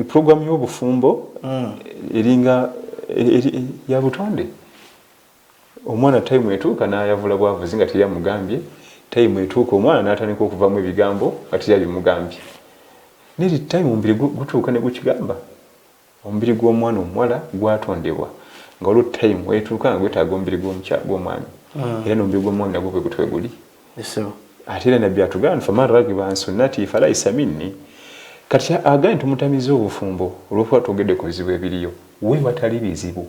Speaker 3: programu y'obufumbo eringa ya butonde omwana time etuuka n'ayavula bwavuzi nga teyamugambye time etuuka omwana n'atandika okuvamu ebigambo nga teyabimugambye neri time omubiri gutuuka ne gukigamba omubiri gw'omwana omuwala gwatondebwa nga olwo time wetuuka nga gwetaaga omubiri gw'omwami era n'omubiri gw'omwami nagwo bwe gutwe guli ate era nabbi atugamba faman ragiba an sunnati falaisa minni kati agambye tumutamize obufumbo olw'okuba twogedde ku bizibu ebiriyo we watali bizibu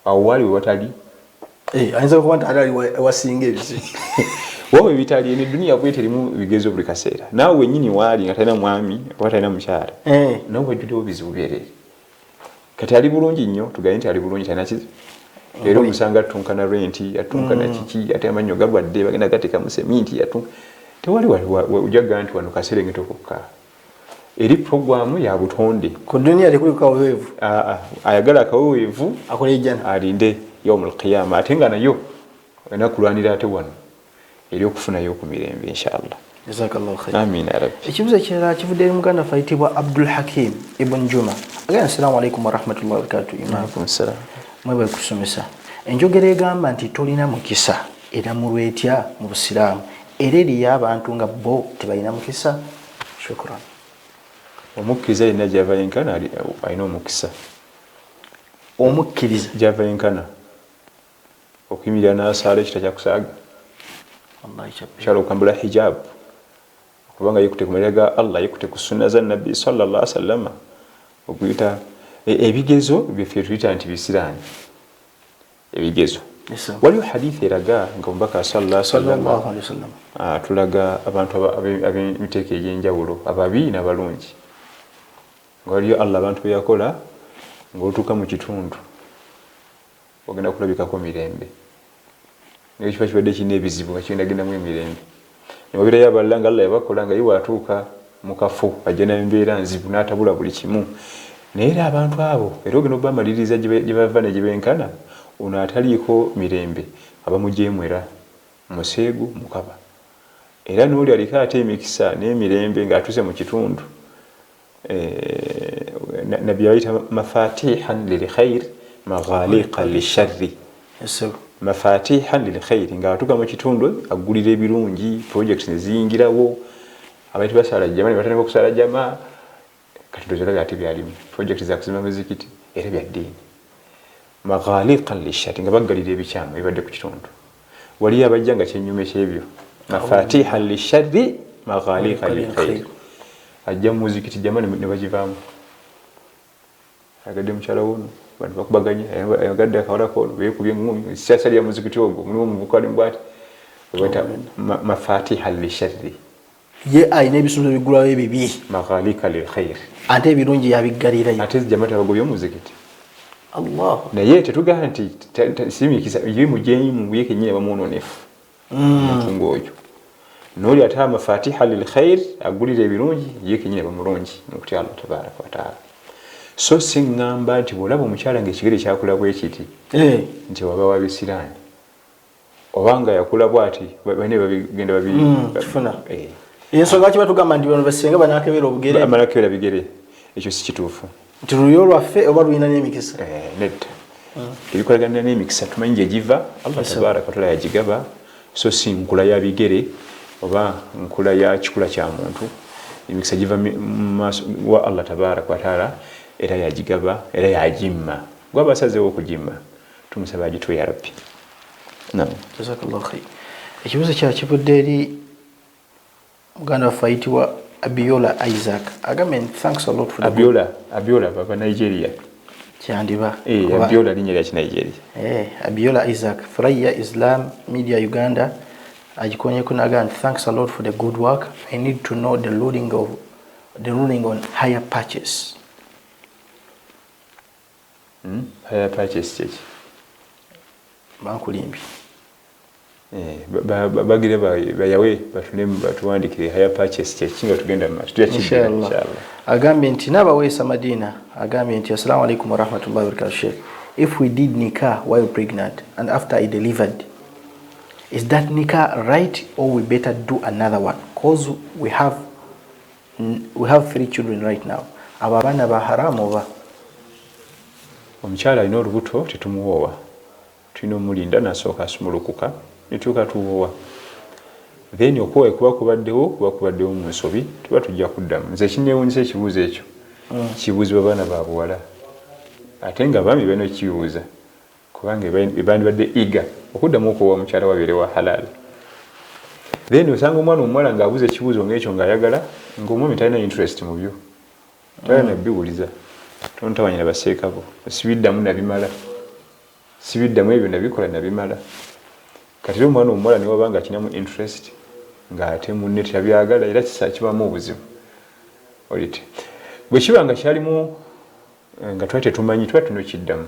Speaker 3: awo waali we watali
Speaker 2: ayinza okuba nti ali wasinga ebizibu
Speaker 3: wowe bitali ene dunia bwe terimu bigezo buli kaseera naawe wennyini waali nga talina mwami oba talina mukyala nawe wajjuddewo bizibu byerere kati ali bulungi nnyo tugaye nti ali bulungi talina kizibu era omusanga atunkana renti atunkana kiki ate amannyo galwadde bagenda gateekamu seminti tewali ojjaga nti wano kaserengeta okukka eri programu ya butonde
Speaker 2: ku dunia tekuli kaweweevu
Speaker 3: ayagala akaweweevu
Speaker 2: akola ejjana
Speaker 3: alinde yaumul qiyama ate nga nayo enakulwanira ate wano eri okufunayo ku mirembe inshallah
Speaker 2: jazakallahu khair
Speaker 3: amina rabbi
Speaker 2: ekibuuzo ekirala kivudde eri muganda fayitibwa Abdul Hakim ibn Juma agamba assalamu alaikum warahmatullahi wabarakatuh imaakum
Speaker 3: salam
Speaker 2: mwebale kusomesa enjogera egamba nti tolina mukisa era mulwetya mu busiraamu era eriyo abantu nga bo tebalina mukisa shukran
Speaker 3: omukkiriza yenna gyava yenkana alina omukisa
Speaker 2: omukkiriza
Speaker 3: gyava yenkana okuyimirira n'asaala ekita kyakusaaga kyala okambula hijab okubanga yekute ku malira ga Allah yekute ku sunna za nabbi sallallahu alaihi wasallam okuyita ebigezo byeffe tuyita nti bisiraani ebigezo waliwo hadithi eraga nga omubaka sallallahu alaihi wasallam tulaga abantu ab'emiteeko egy'enjawulo ababi n'abalungi nga waliyo Allah abantu beyakola ng'otuuka mu kitundu ogenda kulabikako mirembe n'ekifa kibadde kirina ebizibu nga kigenda gendamu emirembe nebabirayo abalala nga Allah yabakola nga ye waatuuka mu kafo ajja n'embeera nzibu n'atabula buli kimu naye era abantu abo era ogenda okubamaliriza gye bava ne gye benkana ono ataliiko mirembe abamujeemwera museegu mukaba era n'oli aliko ate emikisa n'emirembe ng'atuuse mu kitundu nabbi yayita mafatihan lilkhair maghaliqa lisharri mafatihan lilkhair ng'atuuka mu kitundu aggulira ebirungi projects ne ziyingirawo abantu basala jama ne batandika okusala jama kati tozera ate byalimu projects za kuzimba muzikiti era bya ddiini maghaliqa lisharri nga baggalira ebikyamu ebibadde ku kitundu waliyo abajja nga kyenyume kyebyo mafatihan lisharri maghaliqa lilkhair ajja muzikiti jama ne bagivaamu agadde mukyala wono bantu bakubaganya agadde akawala kono beekubye ngumi siasa lya muzikiti ogwo mulimu muvukali mbwati obata mafatihan lisharri
Speaker 2: ye ayina ebisunzo bigulawo ebibi
Speaker 3: maghaliqa lilkhair
Speaker 2: ate ebirungi yabiggalirayo
Speaker 3: ate jama tabagobye muzikiti
Speaker 2: Allah
Speaker 3: naye tetugaa nti simikisa ye mujenyi mumbuye kenyine bamunonefu mutungo oyo noli ate mafatiha lilkhair agulira ebirungi ye kenyine bamulungi nokutya Allah tabaraka wa taala so singamba nti bwolaba omukyala ng'ekigere kyakula bwekiti nti waba wabisiraani obanga yakula bwati bane babigenda
Speaker 2: kifuna ensonga lwaki batugamba nti bano basenga banakebera obugere
Speaker 3: amalakebera bigere ekyo si kituufu
Speaker 2: nti luyo lwaffe oba lulina n'emikisa
Speaker 3: nedda ebikolagana n'emikisa tumanyi gye giva Allah tabaraka wa taala yagigaba so si nkula ya bigere oba nkula ya kikula kya muntu emikisa giva maaso wa Allah tabaraka wa taala era yagigaba era yagimma gwabasazeewo okugimma tumusaba agitwe ya rabbi naam
Speaker 2: jazakallahu khair ekibuzo kya kivudde eri muganda waffe ayitibwa Abiola Isaac agambye thanks a lot for
Speaker 3: Abiola baba Nigeria
Speaker 2: kyandiba
Speaker 3: Abiola linnya lya Nigeria
Speaker 2: Abiola Isaac Thuraya Islam Media Uganda agikonyeko naga thanks a lot for the good work. I need to know the ruling on higher purchase.
Speaker 3: Higher purchase cheki
Speaker 2: bankulimbi
Speaker 3: bagire bayawe batulemu batuwandikire higher purchase cheki nga tugenda
Speaker 2: inshallah agambye nti nabaweesa Madina agambye nti assalamu alaikum wa rahmatullahi wa barakatuh Sheikh, if we did nikah while pregnant and after I delivered, is that nikah right or we better do another one? Because we have 3 children right now. Ababana ba haramu oba
Speaker 3: omukyala alina olubuto tetumuwoowa tulina omulinda nasooka asumulukuka netuuka tuwoowa then okuwa kuba kubaddewo mu nsobi tuba tujja kuddamu nze kineewunyisa ekibuuzo ekyo kibuuzibwa baana ba buwala ate nga baami balina okibuuza kubanga bandibadde iga okuddamu okuwa omukyala wabeere wa halal then osanga omwana omuwala ng'abuuza ekibuuzo ng'ekyo ng'ayagala ng'omwami talina interest mu byo talina biwuliza tontawanyira baseekabo sibiddamu nabimala sibiddamu ebyo nabikola nabimala kati omwana omuwala ne wabanga akinamu interest ng'ate munne teyabyagala era kibamu obuzibu olite bwe kiba nga kyalimu nga twali tetumanyi tuba tunokiddamu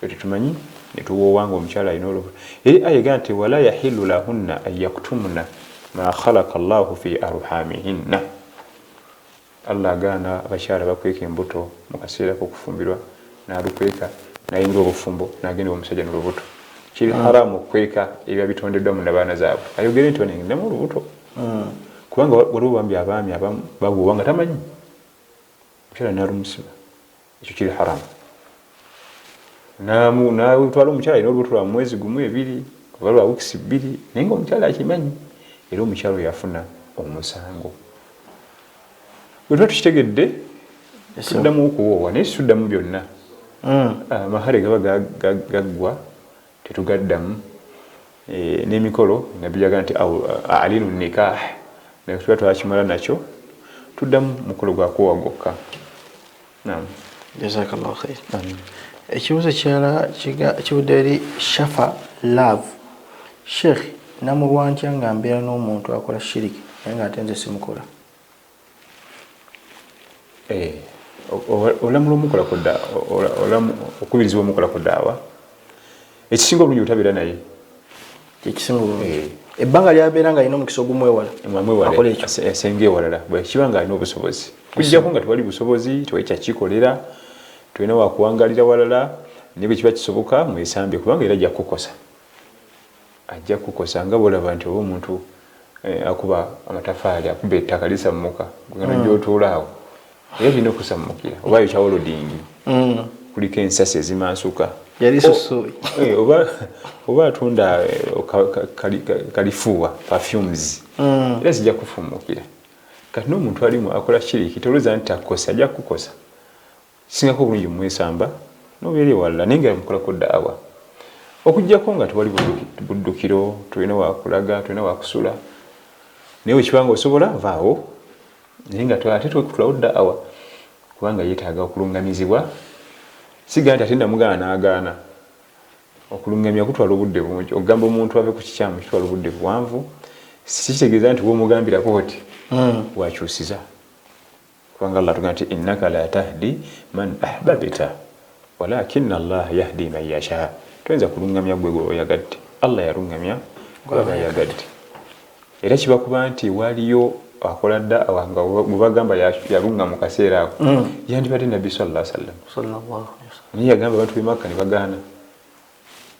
Speaker 3: tetumanyi netuwoowanga omukyala alina olubuto eri ayega nti wala yahilu lahunna an yaktumna ma khalaqa Allahu fi arhamihinna. Allah agaana abakyala bakweka embuto mu kaseera k'okufumbirwa n'alukweka nayingira obufumbo n'agenda omusajja n'olubuto kiri haramu okweka ebya bitondeddwa mu nabaana zaabwe ayogere nti onendamu olubuto kubanga waliwo bambi abaami abamu babuuwa nga tamanyi omukyala n'alumusiba ekyo kiri haramu n'atwala omukyala alina olubuto lwa mwezi gumu 2 oba lwa wiikisi 2 naye nga omukyala akimanyi era omukyala oyo yafuna omusango. Bwe tuba tukitegedde tuddamu okuwoowa naye situddamu byonna amahale gaba gaggwa tetugaddamu n'emikolo nabbijaga nti alinu nikah naye tuba twakimala nakyo tuddamu mukolo gwakuwoowa gwokka.
Speaker 2: jazakallahu khair. Ekibuuzo kirala kivudde eri Shafa Love. Sheikh, namulwa ntya nga mbeera n'omuntu akola shiriki naye ng'ate nze simukola?
Speaker 3: Olamula omukola kudda okubirizibwa omukola ku ddaawa ekisinga obulungi butabeera naye
Speaker 2: kyekisinga obulungi ebbanga lyabeera nga alina omukisa ogumwewala akola ekyo
Speaker 3: asenge ewalala bwe kiba nga alina obusobozi kujjako nga tewali busobozi tewali kyakikolera tulina wakuwangalira walala naye bwe kiba kisoboka mwesambye kubanga era ajja kukosa nga bwolaba nti oba omuntu akuba amatafaali akuba ettaka lisammuka gano gy'otuula awo era birina okusammukira oba yo kyawolodingi kuliko ensasi ezimansuka oba atunda kalifuwa perfumes era zijja kufumukira kati n'omuntu alimu akola kiriki tolowooza nti akosa ajja kukosa singako bulungi mumwesamba nobeera ewalala naye nga mukolako daawa okuggyako nga tewali buddukiro tulina wakulaga tulina wakusula naye wekibanga osobola vaawo naye nga ate twekutulawo daawa kubanga yeetaaga okulungamizibwa sigaa nti ate namugaana n'agaana okulungamya kutwala obudde bungi okugamba omuntu ave ku kikyamu kitwala obudde buwanvu sikitegeeza nti womugambirako oti wakyusiza kubanga Allah tugamba nti innaka la tahdi man ahbabta walakinna Allah yahdi man yasha tuyinza kulungamya gwe gweoyagadde Allah yalungamya gwaba yagadde era kiba kuba nti waliyo akola daawa nga bwebagamba yalunga mu kaseera ako yandibadde nabbi sallallahu alaihi wasallam naye yagamba abantu b'e Makka ne bagaana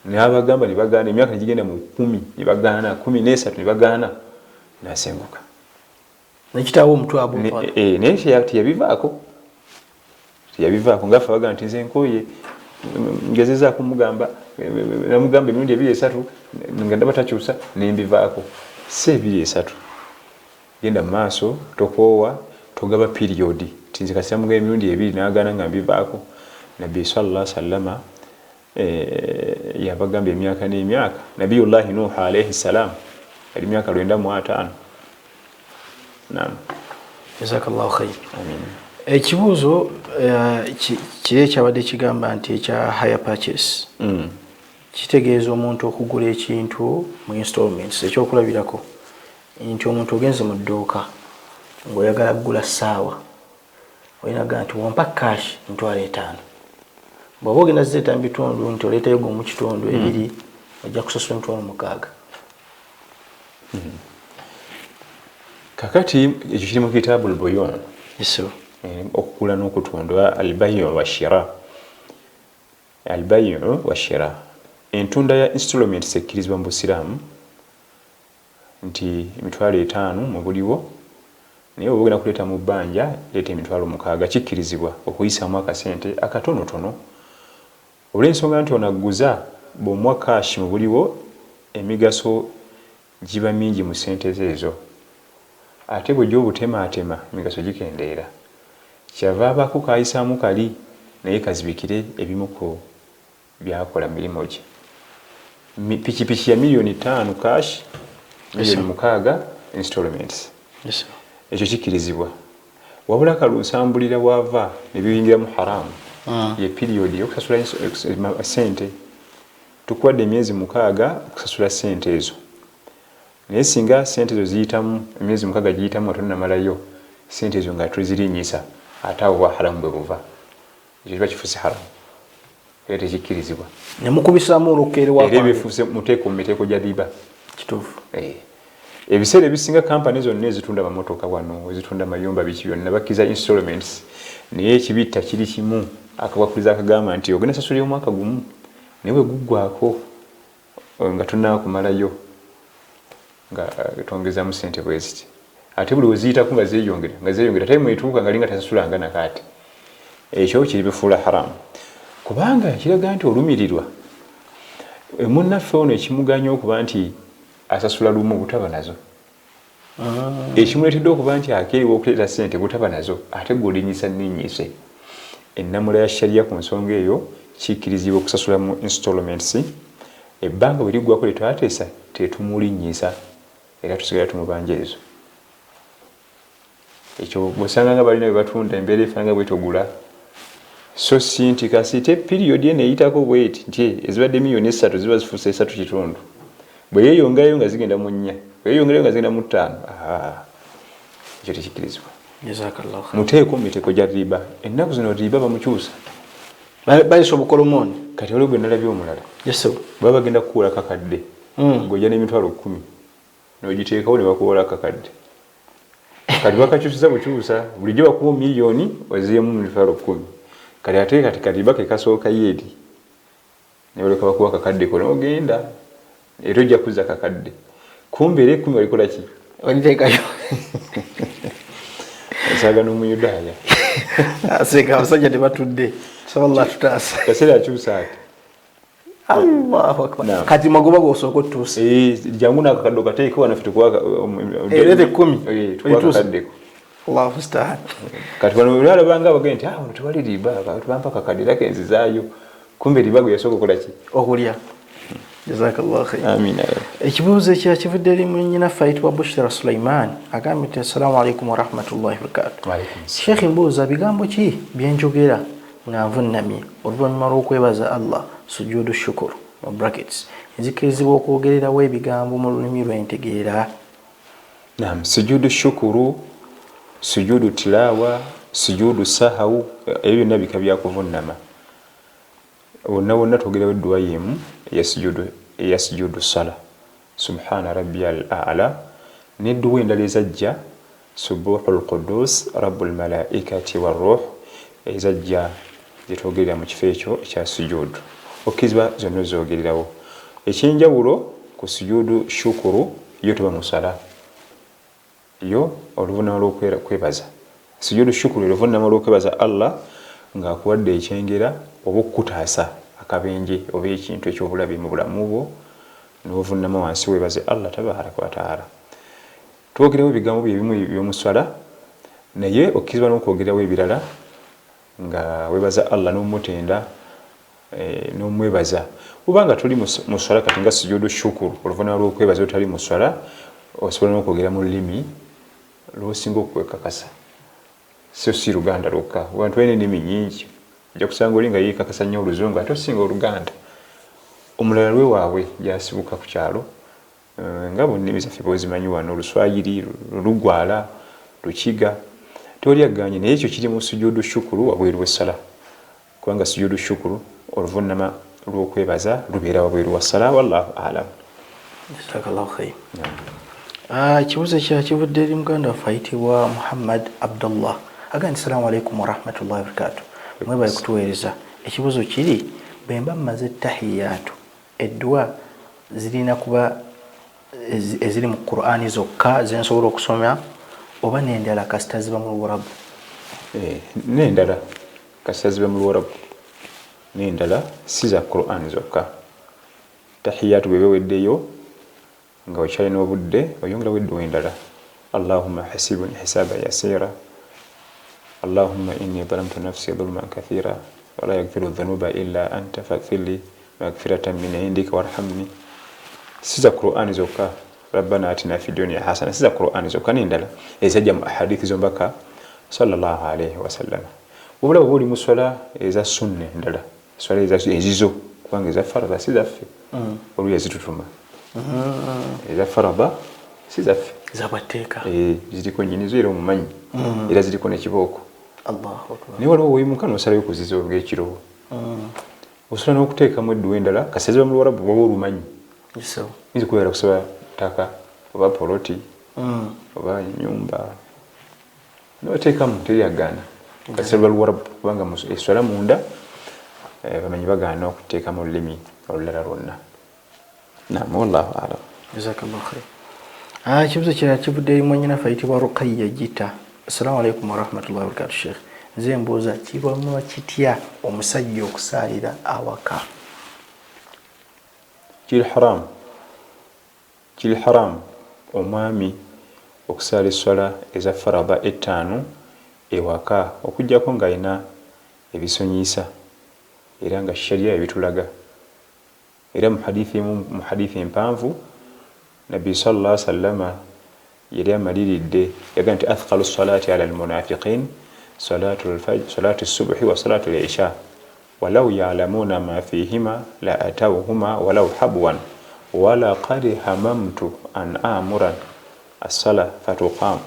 Speaker 3: n'abagamba ne bagaana emyaka negigenda mu 10 ne bagaana 13 ne bagaana n'asenguka
Speaker 2: nekitaawo omutwe abo
Speaker 3: naye teyabivaako ngaffe bagamba nti nze nkooye ngezezaako mugamba namugamba emirundi 2-3 nga ndaba takyusa nembivaako si 2-3 genda mu maaso tokoowa togaba piriyodi tinze kasita mugaba emirundi 2 n'agaana nga mbivaako nabbi sallallahu alaihi wasallama yabagamba emyaka n'emyaka nabiyullahi nuh alaihi salam ali myaka 95 naam
Speaker 2: jazakallahu khair amin ekibuuzo kiri ekyabadde kigamba nti ekya hire purchase kitegeeza omuntu okugula ekintu mu installments ekyokulabirako nti omuntu ogenze mu dduuka ng'oyagala kugula ssaawa olinaga nti wompa cash ntwala 5 bw'oba ogenda zireeta mu bitundu nti oleetayo gwe mu kitundu 2 ojja kusasula $6,000
Speaker 3: kakati ekyo kiri mu kitabul buyun okugula n'okutunda albayu wa shira entunda ya installment ekkirizibwa mu busiraamu nti $5,000 mu buliwo naye oba ogenda kuleeta mu bbanja leeta $6,000 kikkirizibwa okuyisaamu akasente akatonotono olw'ensonga nti onaguza bw'omuwa kashi mu buliwo emigaso giba mingi mu sente ezo ate bw'ojja obutemaatema emigaso gikendeera kyava abaako kayisaamu kali naye kazibikire ebimu ku byakola mirimu gye pikipiki ya $5,000,000 cash $6,000,000 installments ekyo kikkirizibwa wabula kalusambulira bwava ne biyingira mu haramu ye period yokusasula sente tukwadde emyezi 6 okusasula sente ezo naye singa sente ezo ziyitamu emyezi 6 giyitamu ate namalayo sente ezo nga tuzirinyisa ate awo haramu bwe buva ekyo kiba kifuuse haramu era tekikkirizibwa
Speaker 2: nemukubisaamu olukere
Speaker 3: era ebifuuse muteeko mu miteeko gya riba
Speaker 2: kituufu
Speaker 3: ebiseera ebisinga kampani zonna ezitunda amamotoka wano ezitunda amayumba biki byonna bakkiza installments naye ekibitta kiri kimu akabakuliza akagamba nti ogenda sasulira omwaka gumu naye bwe guggwako nga tonnakumalayo nga tongezaamu sente bweziti ate buli weziyitako nga zeeyongera ate mwetuuka nga linga tasasulanga nakaati ekyo kiri bifuula haramu kubanga kiraga nti olumirirwa munnaffe ono ekimuganya okuba nti asasula lumu butaba nazo ekimuleetedde okuba nti akeeriwa okuleeta sente butaba nazo ate gwolinyisa ninnyise ennamula ya sharia ku nsonga eyo kikkirizibwa okusasula mu installments ebbanga bwe liggwako lye twateesa tetumulinnyisa era tusigala tumubanja ezo ekyo bw'osanga nga balina bwe batunda embeera efaananga bwetogula so si nti kasite period eno eyitako bweti nti ezibadde $3,000,000 ziba zifuuse 3.5 bwe yeeyongerayo nga zigenda mu 4 bwe yeeyongerayo nga zigenda mu 5 ekyo tekikkirizibwa muteeko mu miteeko gya riba ennaku zino riba bamukyusa
Speaker 2: bayisa obukolomoni
Speaker 3: kati waliwo gwe nalabye omulala baba bagenda kukuula kakadde ng'ojja n'emitwalo 10 n'ogiteekawo ne bakuwola akakadde kati bakakyusiza bukyusa bulijjo bakuwa miliyoni oziemu mitwalo 10 kati ate kati kadiba ke kasooka yeedi ne baleka bakuwa akakadde ko n'ogenda era ojja kuzza akakadde kumbe era 10 walikola ki
Speaker 2: waliteekayo
Speaker 3: osaaga n'omuyudaaya
Speaker 2: aseka abasajja tebatudde sallallahu tutaasa
Speaker 3: kaseera akyusa ati
Speaker 2: Allahu akbar kati magoba gosooka otuusa
Speaker 3: jangu n'akakadde okateeke wanaffe tukuwa
Speaker 2: erete 10
Speaker 3: akakaddeko
Speaker 2: Allahu musta'an
Speaker 3: kati bano balabanga abagenda nti wano tewali riba tubampa akakadde era kenzizaayo kumbe riba gwe yasooka okola ki
Speaker 2: okulya jazakallahu khair
Speaker 3: amina
Speaker 2: ekibuuzo ekyakivudde eri munnyinaffe ayitibwa Bushra Sulaiman agambye nti assalamu alaikum warahmatullahi wabarakatuh Sheikh mbuuza bigambo ki byenjogera nga nvunnamye oluvannyuma lw'okwebaza Allah sujudu shukuru mu brackets nzikirizibwa okwogererawo ebigambo mu lulimi lw'entegeera
Speaker 3: naam sujudu shukuru sujudu tilawa sujudu sahawu ebyo byonna bika byakuvunnama wonna twogerawo edduwa yemu eya sujudu sala subhana rabbiyal a'la n'edduwa endala ezajja subuhul qudus rabbul malaikati warruh ezajja zetwogerera mu kifo ekyo ekya sujudu okkirizibwa zonna zoogererawo ekyenjawulo ku sujudu shukuru yo teba musala yo oluvunnama lw'okwebaza sujudu shukuru oluvunnama lw'okwebaza Allah ng'akuwadde ekyengera oba okukutaasa akabenje oba ekintu ekyobulabe mu bulamu bwo n'ovunnama wansi weebaze Allah tabaaraka wa taala twogerawo ebigambo byebimu ebyomuswala naye okkirizibwa n'okwogerawo ebirala nga weebaza Allah n'omutenda n'omwebaza kubanga tuli mu swala kati nga sujudu shukuru oluvunnama lw'okwebaza otali mu swala osobola n'okwogera mu lulimi lw'osinga okwekakasa so si Luganda lwokka abantu balina ennimi nyingi ojja kusanga oli nga yeekakasa nnyo Oluzungu ate osinga Oluganda omulala lwe waabwe gyasibuka ku kyalo nga mu nnimi zaffe bwozimanyi wano Oluswayiri Lugwala Lukiga tolyagganye naye ekyo kiri mu sujudu shukuru wabweru w'essala kubanga sujudu shukuru oluvunnama lw'okwebaza lubeera wabweru wa ssala wallahu alam
Speaker 2: jazakallahu khair ekibuuzo kyakivudde eri muganda waffe ayitibwa Muhammad Abdullah agandi assalamu alaikum warahmatullahi wabarakatuh mwebale kutuweereza ekibuuzo kiri bwemba mmaze tahiyatu eddwa zirina kuba eziri mu Qur'ani zokka zensobola okusoma oba n'endala kasita ziba mu Luwarabu
Speaker 3: n'endala kasita ziba mu Luwarabu n'endala si za Qur'ani zokka tahiyatu bwe beweddeyo nga okyalina obudde oyongerawo edduwa endala Allahumma hasibuni hisaba yasira Allahumma inni zalamtu nafsi dhulman kathira wala yaghfiru dhunuba illa anta faghfir li maghfiratan min indika warhamni siza Qur'ani zokka rabbana atina fid dunya hasana siza Qur'ani zokka n'endala ezajja mu ahadithi zombaka sallallahu alayhi wa sallam obulaba buli mu swala eza sunna endala swala ezizo kubanga eza faradha si zaffe oluya zitutuma eza faradha si zaffe
Speaker 2: zabateeka
Speaker 3: ziriko nnyinizo era omumanyi era ziriko n'ekibooko
Speaker 2: Allahu akbar
Speaker 3: naye waliwo weeyimuka n'osalayo okuziza ng'ekirowo osobola n'okuteekamu edduwa endala kasi ziba mu Luwarabu bwoba olumanyi yinza okubeera kusaba ttaka oba poloti oba nyumba n'oteekamu teryagaana kasi lwa Luwarabu kubanga eswala munda bamanyi bagaana okuteekamu olulimi olulala lwonna naam wallahu alam
Speaker 2: jazakallahu khair ekibuuzo kirala kivudde eri mwennyinaffe ayitibwa Rukayya Gita assalamu alaikum warahmatullahi wabarakatuh Sheikh nze mbuuza kibalwa kitya omusajja okusaalira awaka kiri haram omwami okusaala esswala eza faradha 5 ewaka okuggyako ng'alina ebisonyiisa era nga sharia ebitulaga era mu hadithi empanvu Nabi sallallahu alaihi wasallam yali amaliridde yaga nti athqalu salati ala almunafiqin salatu al-fajr salatu as-subhi wa salatu al-isha walau ya'lamuna ma fihima la atawhuma walau habwan wala qad hamamtu an amura as-sala fatuqam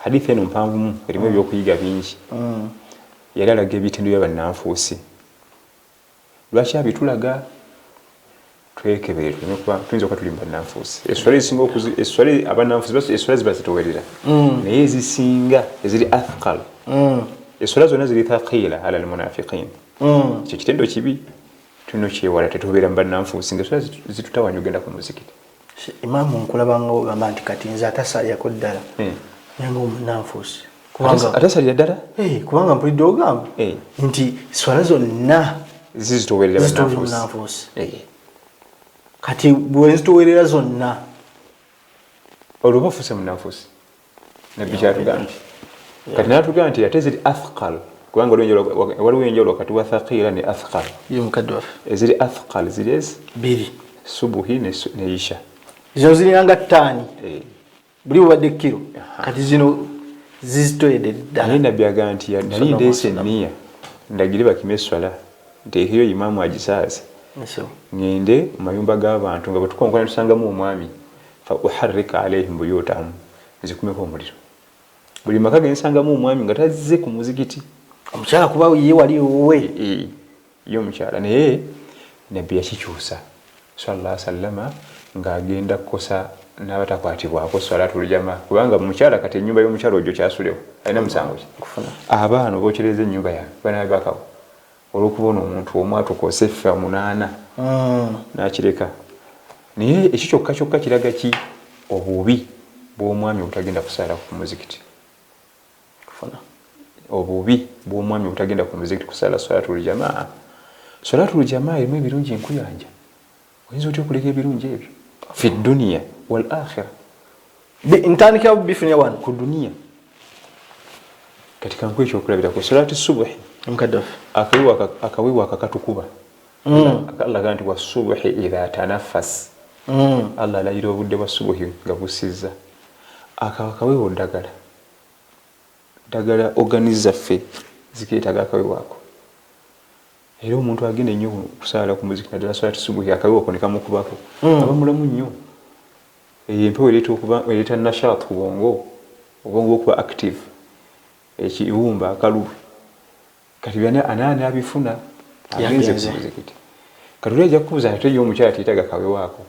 Speaker 2: hadithi eno mpanvu erimu ebyokuyiga bingi yali alaga ebitindu by'abannanfuusi lwaki abitulaga
Speaker 3: twekebere tuleme tuyinza okuba tuli bannanfuusi eswala ezisinga eswala abannanfuusi basi eswala ziba zitowerera naye ezisinga eziri athqal eswala zonna ziri thaqiila ala almunafiqin ekyo kitendo kibi tulina okyewala tetubeera mu bannanfuusi ngaeswala zitutawanya ogenda ku muzikiti
Speaker 2: Imaamu nkulabanga ogamba nti kati nze atasalirako ddala nanga omunnanfuusi
Speaker 3: atasalira ddala
Speaker 2: kubanga mpulidde ogamba nti swala zonna
Speaker 3: zizitowerera
Speaker 2: bannanfuusi kati bwe zitowerera zonna
Speaker 3: olwo bafuuse munnanfuusi nabbi kyatugambye kati natugamba nti ate ziri athqal kubanga waliwo enjawulo wakati wa thaqiila ne athqal eziri athqal ziri ezi
Speaker 2: bbiri
Speaker 3: subuhi ne isha
Speaker 2: zino zirinanga ttaani buli bubadde kiro kati zino zizitoyedde ddala
Speaker 3: naye nabbi agamba nti nali ndeese enniya ndagire bakime eswala nteekeyo imaamu agisaaze ngende mu mayumba g'abantu nga bwe tukonkona tusangamu omwami fa uharrika alaihim buyutahum nzikumeko omuliro buli maka gensangamu omwami nga tazze ku muzikiti
Speaker 2: omukyala kuba ye wali wowe
Speaker 3: ye omukyala naye nabbi yakikyusa sallallahu alaihi wasallama ng'agenda kukosa n'abatakwatibwako swalatul jamaa kubanga mukyala kati ennyumba y'omukyala ogyo kyasulewo alina musango ki abaana bookyereza ennyumba yawe banabe bakawo olw'okubona omuntu omu atukosa effa 8 n'akireka naye ekyo kyokka kyokka kiraga ki obubi bw'omwami obutagenda kusaala ku muzikiti obubi bw'omwami obutagenda ku muzikiti kusaala swalatul jamaa erimu ebirungi enkuyanja oyinza otya okuleka ebirungi ebyo fi duniya wal akhira
Speaker 2: ntandikira bifunya wano
Speaker 3: ku duniya kati kanku ekyokulabira ku salati subuhi akawiwa akakatukuba Allah ganti wa subuhi idha tanaffas Allah alayira obudde bwa subuhi nga busizza akawiwa ddagala organiza ffe zikeetaga akawiwaako era omuntu agenda ennyo kusaala ku muziki naddala salati subuhi akawiwa konekamu-kubako aba mulamu nnyo empewo ereeta nashat ku obwongo okuba active ekiwumba akalulu kati anaani abifuna agenze ku muzikiti kati oli ajja kubuuza ate ye omukyala teetaga kawewaako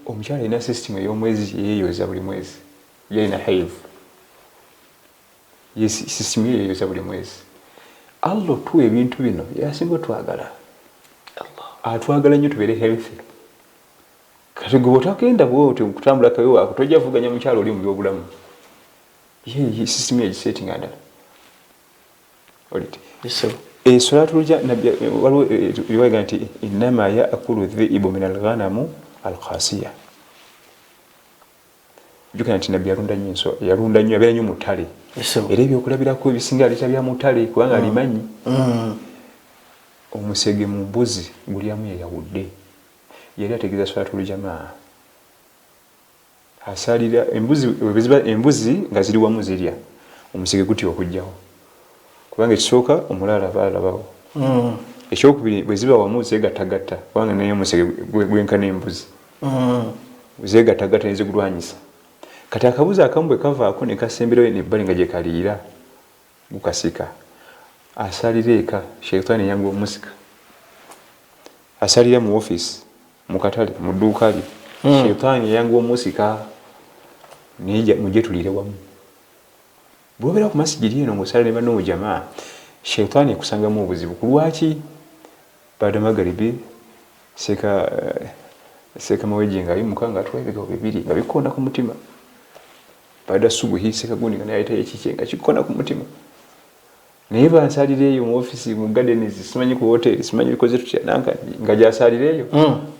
Speaker 3: omukyala alina system ey'omwezi yeeyoza buli mwezi yalina hiv system yeeyoza buli mwezi Allah tuwa ebintu bino yasinga otwagala atwagala nnyo tubeere healthy kati gwe otagenda bwoti okutambula kawewaako tojja vuganya mukyala oli mu byobulamu ye system egisettinga ndala olite salatu waliwo riwaya nti innama yaakulu dhiibu min alghanamu alqasiya jukana nti nabbi yalunda nnyo abeera nnyo mu ttale era ebyokulabirako ebisinga aleeta bya mu ttale kubanga alimanyi omusege mu mbuzi gulyamu yeyawudde yali ategeeza salatul jamaa asalira embuzi nga ziri wamu zirya omusege gutya okujjawo kubanga ekisooka omulala baalabawo ekyokubiri bwe ziba wamu zeegattagatta kubanga naye omusege gwenkana embuzi zeegattagatta nezigulwanyisa kati akabuzi akamu bwe kavaako ne kasemberayo nebbali nga gye kaliira gukasika asalira eka sheitaani eyanga omusika asalira mu office mu katale mu dduuka lye sheitaani eyanga omusika naye mujje tuliire wamu bw'obeera ku masigiri eno ng'osala ne banno mu jamaa sheitaani ekusangamu obuzibu ku lwaki baada magaribi seeka mawejje nga ayimuka ng'atwala ebigabo 2 nga bikonda ku mutima baada subuhi seeka gundi nga naye ayitayo ekikye nga kikonda ku mutima naye bansalira eyo mu ofisi mu gardens simanyi ku hoteri simanyi bikoze tutya nga gyasalira eyo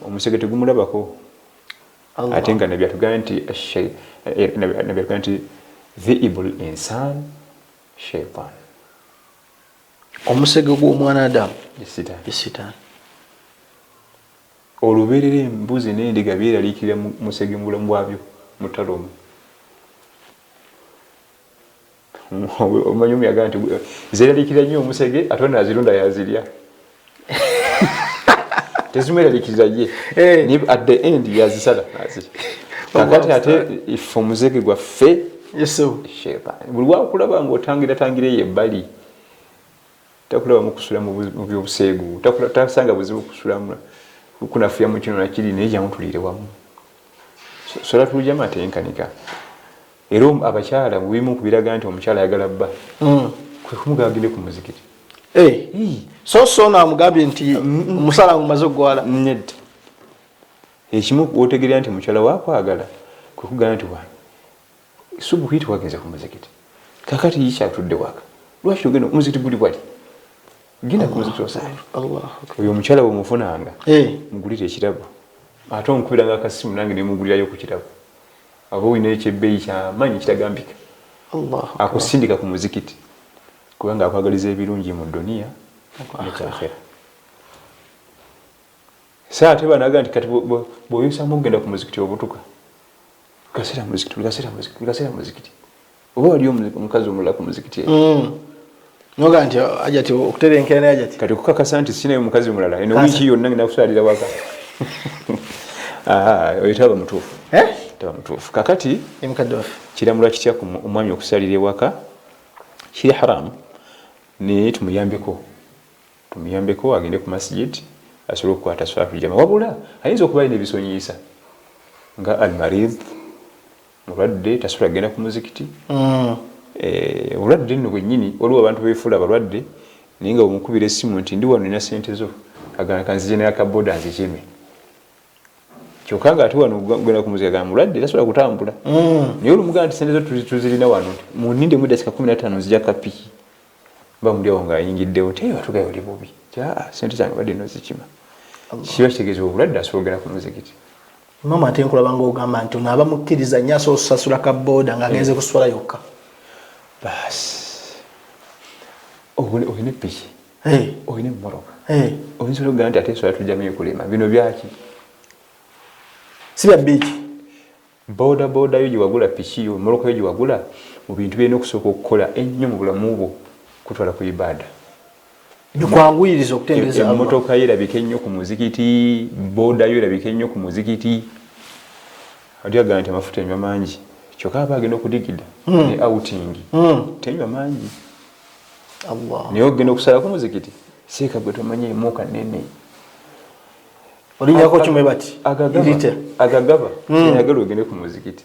Speaker 3: omusege tegumulabako ate nga nabbi atugamba nti dhiibul insan shaitan
Speaker 2: omusege gw'omwana adamu sitaani
Speaker 3: olubeerera embuzi n'endiga byeraliikirira musege mu bulamu bwabyo mu ttale omwo omanyi omuyaga nti zeeraliikirira nnyo omusege ate naazirunda yazirya tezimweraliikirira ye at the end yazisala nazirya kakati ate ife omuzege gwaffe buli wakulaba ng'otangira eyo ebbali takulaba mukusula mu byobuseegu tasanga buzibu kusulamu kunafuya mu kino nakiri naye jamu tulire wamu salatu jamaa tenkanika era abakyala mubimu kubiraga nti omukyala ayagala bba kwe kumugagide ku muzikiti
Speaker 2: so namugambye nti omusala ngumaze okugwala
Speaker 3: nedda ekimu wotegerera nti mukyala wakwagala kwe kugamba nti wana subu kuyita wagenze ku muzikiti kakati yikyatudde waka lwaki ogenda omuzikiti guli wali genda ku muzikiti osaale oyo omukyala bwemufunanga mugulire ekirabo ate omukubiranga akasimu nange nemugulirayo ku kirabo aba olina ekyebbeeyi kyamaanyi kitagambika akusindika ku muzikiti kubanga akwagaliza ebirungi mu duniya nekyakhera saa ate banaga nti kati bw'oyosamu okugenda ku muzikiti obutuka gasera muzikiti oba waliyo omukazi omulala ku muzikiti
Speaker 2: noga nti ajati okuterenkera naye ajati
Speaker 3: kati okukakasa nti sinayo omukazi mulala eno wiiki yonna ngenda kusalira waka oyo taba mutuufu kakati kiramula kitya omwami okusalira ewaka kiri haramu naye tumuyambeko agende ku masjid asobole okukwata swatu jama wabula ayinza okuba alina ebisonyiisa nga almarid mulwadde tasobola kugenda ku muzikiti obulwadde nno bwennyini waliwo abantu beefuula abalwadde naye nga bwemukubira essimu nti ndi wano nina sente zo kanzije naye akaboda nzikime kyokka nga ate wano genda ku muzikiti agamba mulwadde tasobola kutambula naye olumugaa nti sente zo tuzirina wano muninde mu eddakiika 15 nzija kapiki mba muli awo ng'ayingiddewo teyebatugayo oli bubi sente zange badde nozikima kiba kitegeeza obulwadde asobola okugenda ku muzikiti
Speaker 2: mama ate nkulabanga ogamba nti ono aba mukkiriza nnyo asobola okusasula kaboda ng'agenze kuswala yokka
Speaker 3: baasi olina epiki olina emmoroka oyinza okugamba nti ate eswala tujjamu ekulema bino byaki
Speaker 2: si bya biiki
Speaker 3: boda yo gyewagula piki yo emmoroka yo gyewagula mu bintu birina okusooka okukola ennyo mu bulamu bwo kutwala ku ibaada
Speaker 2: bikwanguyiriza okutendereza
Speaker 3: emmotoka yo erabika ennyo ku muzikiti boda yo erabika ennyo ku muzikiti ati agamba nti amafuta enywa mangi kyokka aba agenda okudigida ne outing tenywa mangi naye ogenda okusala ku muzikiti seeka gwe tomanye emooka nene
Speaker 2: olinyako kimwe bati
Speaker 3: agagaba yayagala ogende ku muzikiti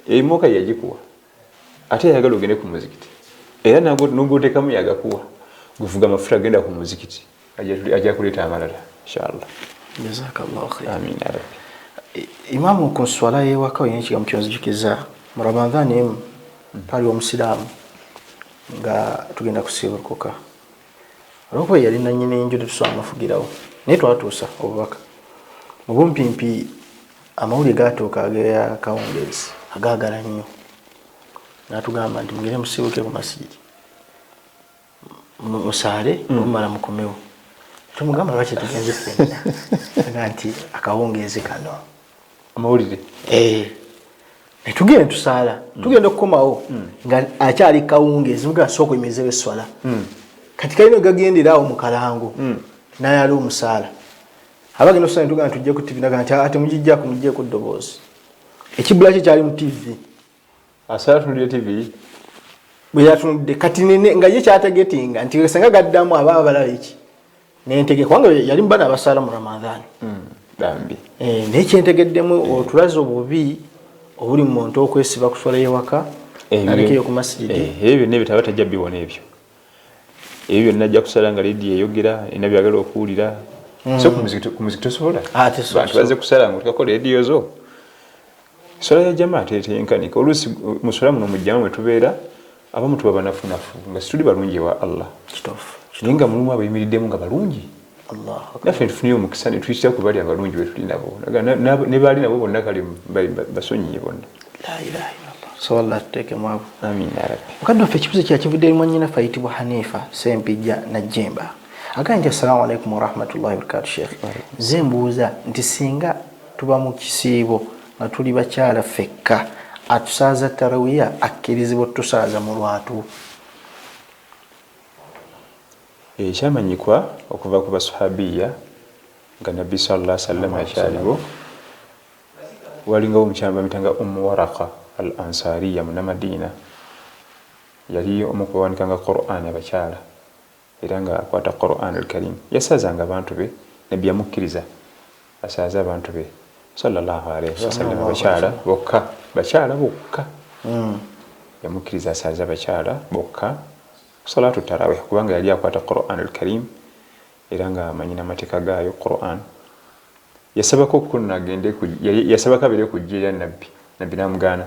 Speaker 3: emooka yagikuwa ate yayagala ogende ku muzikiti era nogotekamu yagakuwa guvuga amafuta agenda ku muzikiti ajja kuleeta amalala inshallah
Speaker 2: jazakallahu khair
Speaker 3: amin ya rabbi
Speaker 2: imamu ku nswala y'ewaka olina ekigambo kyonzijukiza mu ramadhaani emu pali omusiraamu nga tugenda kusiiburukuka olwokuba yali nannyini enju tetusobola mufugirawo naye twatuusa obubaka mu bumpimpi amawulire gatuuka ageya kawungeezi agaagala nnyo natugamba nti mugende musiibuke ku masjidi musaale omumala mukomewo tumugamba lwaki tugenze ffenna nti akawungeezi kano
Speaker 3: amawulire
Speaker 2: netugende tusaala tugenda okukomawo nga akyali kawungeezi muga asooka oyimizewo eswala kati kalina gagenderawo mu kalango naye ali omusaala abagenda okusala netugamba tujje ku tivi naga nti ate mugijjako mugjeeko ddoboozi ekibula kye kyali mu tivi
Speaker 3: asala tunulira tivi
Speaker 2: bwe yatunudde kati nga ye kyategetinga nti senga gaddamu aba balaba eki nentege kubanga yali mubana abasaala mu ramadhaani
Speaker 3: bambi
Speaker 2: naye kyentegeddemu otulaze obubi obuli mu muntu okwesiba kuswala y'ewaka nalekeyo ku masjidi
Speaker 3: ebyo byonna ebitaba tajja biwona ebyo byonna ajja kusala nga leediyo eyogera erina byagala okuwulira so ku muzikiti tosobola bantu baze kusala nga otekako leediyo zo swala ya jamaa teyenkanika oluusi mu swala muno mu jamaa mwe tubeera abamu tuba banafunafu nga situli balungi ewa Allah naye nga mulimu abayimiriddemu nga balungi naffe netufunire omukisa netuyitira ku bali abalungi betuli nabo ne baali nabo bonna kale basonyiye bonna
Speaker 2: sobola tuteekemu abo
Speaker 3: amin ya rabbi
Speaker 2: mukadde waffe ekibuzo kyakivudde eri mwannyinaffe ayitibwa Hanifa Sempijja Najjemba agambye nti assalamu alaikum warahmatullahi wabarakatu sheekh nze mbuuza nti singa tuba mu kisiibo nga tuli bakyala ffekka atusaaza tarawiya akkirizibwa otusaaza mu lwatu
Speaker 3: ekyamanyikwa okuva ku basuhabiya nga nabbi sallallahu alaihi wasallam akyaliwo walingawo omukyala bamitanga Ummu Waraka al Ansariya munamadiina yali omu ku bawanikanga Qur'an abakyala era nga akwata Qur'an al Karim yasazanga abantu be nabbi yamukkiriza asaaza abantu be sallallahu alaihi wasallam bakyala bokka yamukkiriza asaaza bakyala bokka salatu tarawih kubanga yali akwata Qur'an al-Karim era nga amanyi n'amateeka gaayo Qur'an yasabako kunna agende yasabako abere kujja nabbi namugaana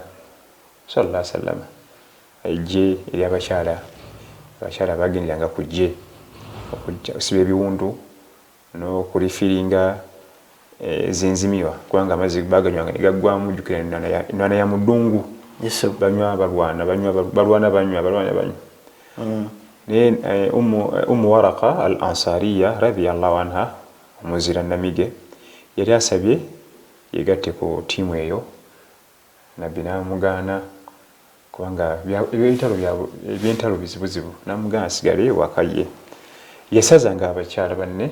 Speaker 3: sallallahu alaihi wasallam ajje eri abakyala bagenderanga kujje okusiba ebiwundu n'okulifiringa zenzimiwa kubanga amazzi baganywanga ne gaggwamu jjukira ennaana ya muddungu banywa balwana naye Ummu Waraqa al-Ansariya radiyallahu anha omuzira namige yali asabye yegatte ku ttiimu eyo nabbi namugaana kubanga ebyentalo bizibuzibu namugaana asigale wakaye yasazanga abakyala banne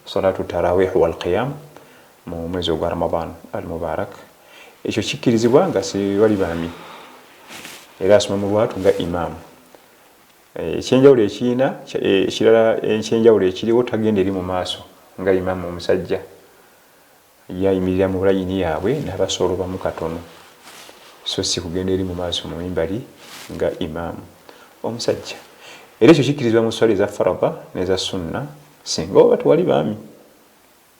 Speaker 3: salatu tarawih wal qiyam mu mwezi gwa Ramadan al-Mubarak ekyo kikkirizibwa nga si wali baami era asoma mu lwatu nga imam ekyenjawulo ekirala ekyenjawulo ekiriwo tagenda eri mu maaso nga imam omusajja yayimirira mu bulayini yaabwe n'abasolobamu katono so si kugenda eri mu maaso mu mimbali nga imam omusajja era ekyo kikkirizibwa mu swala eza farada n'eza sunna singa oba tewali baami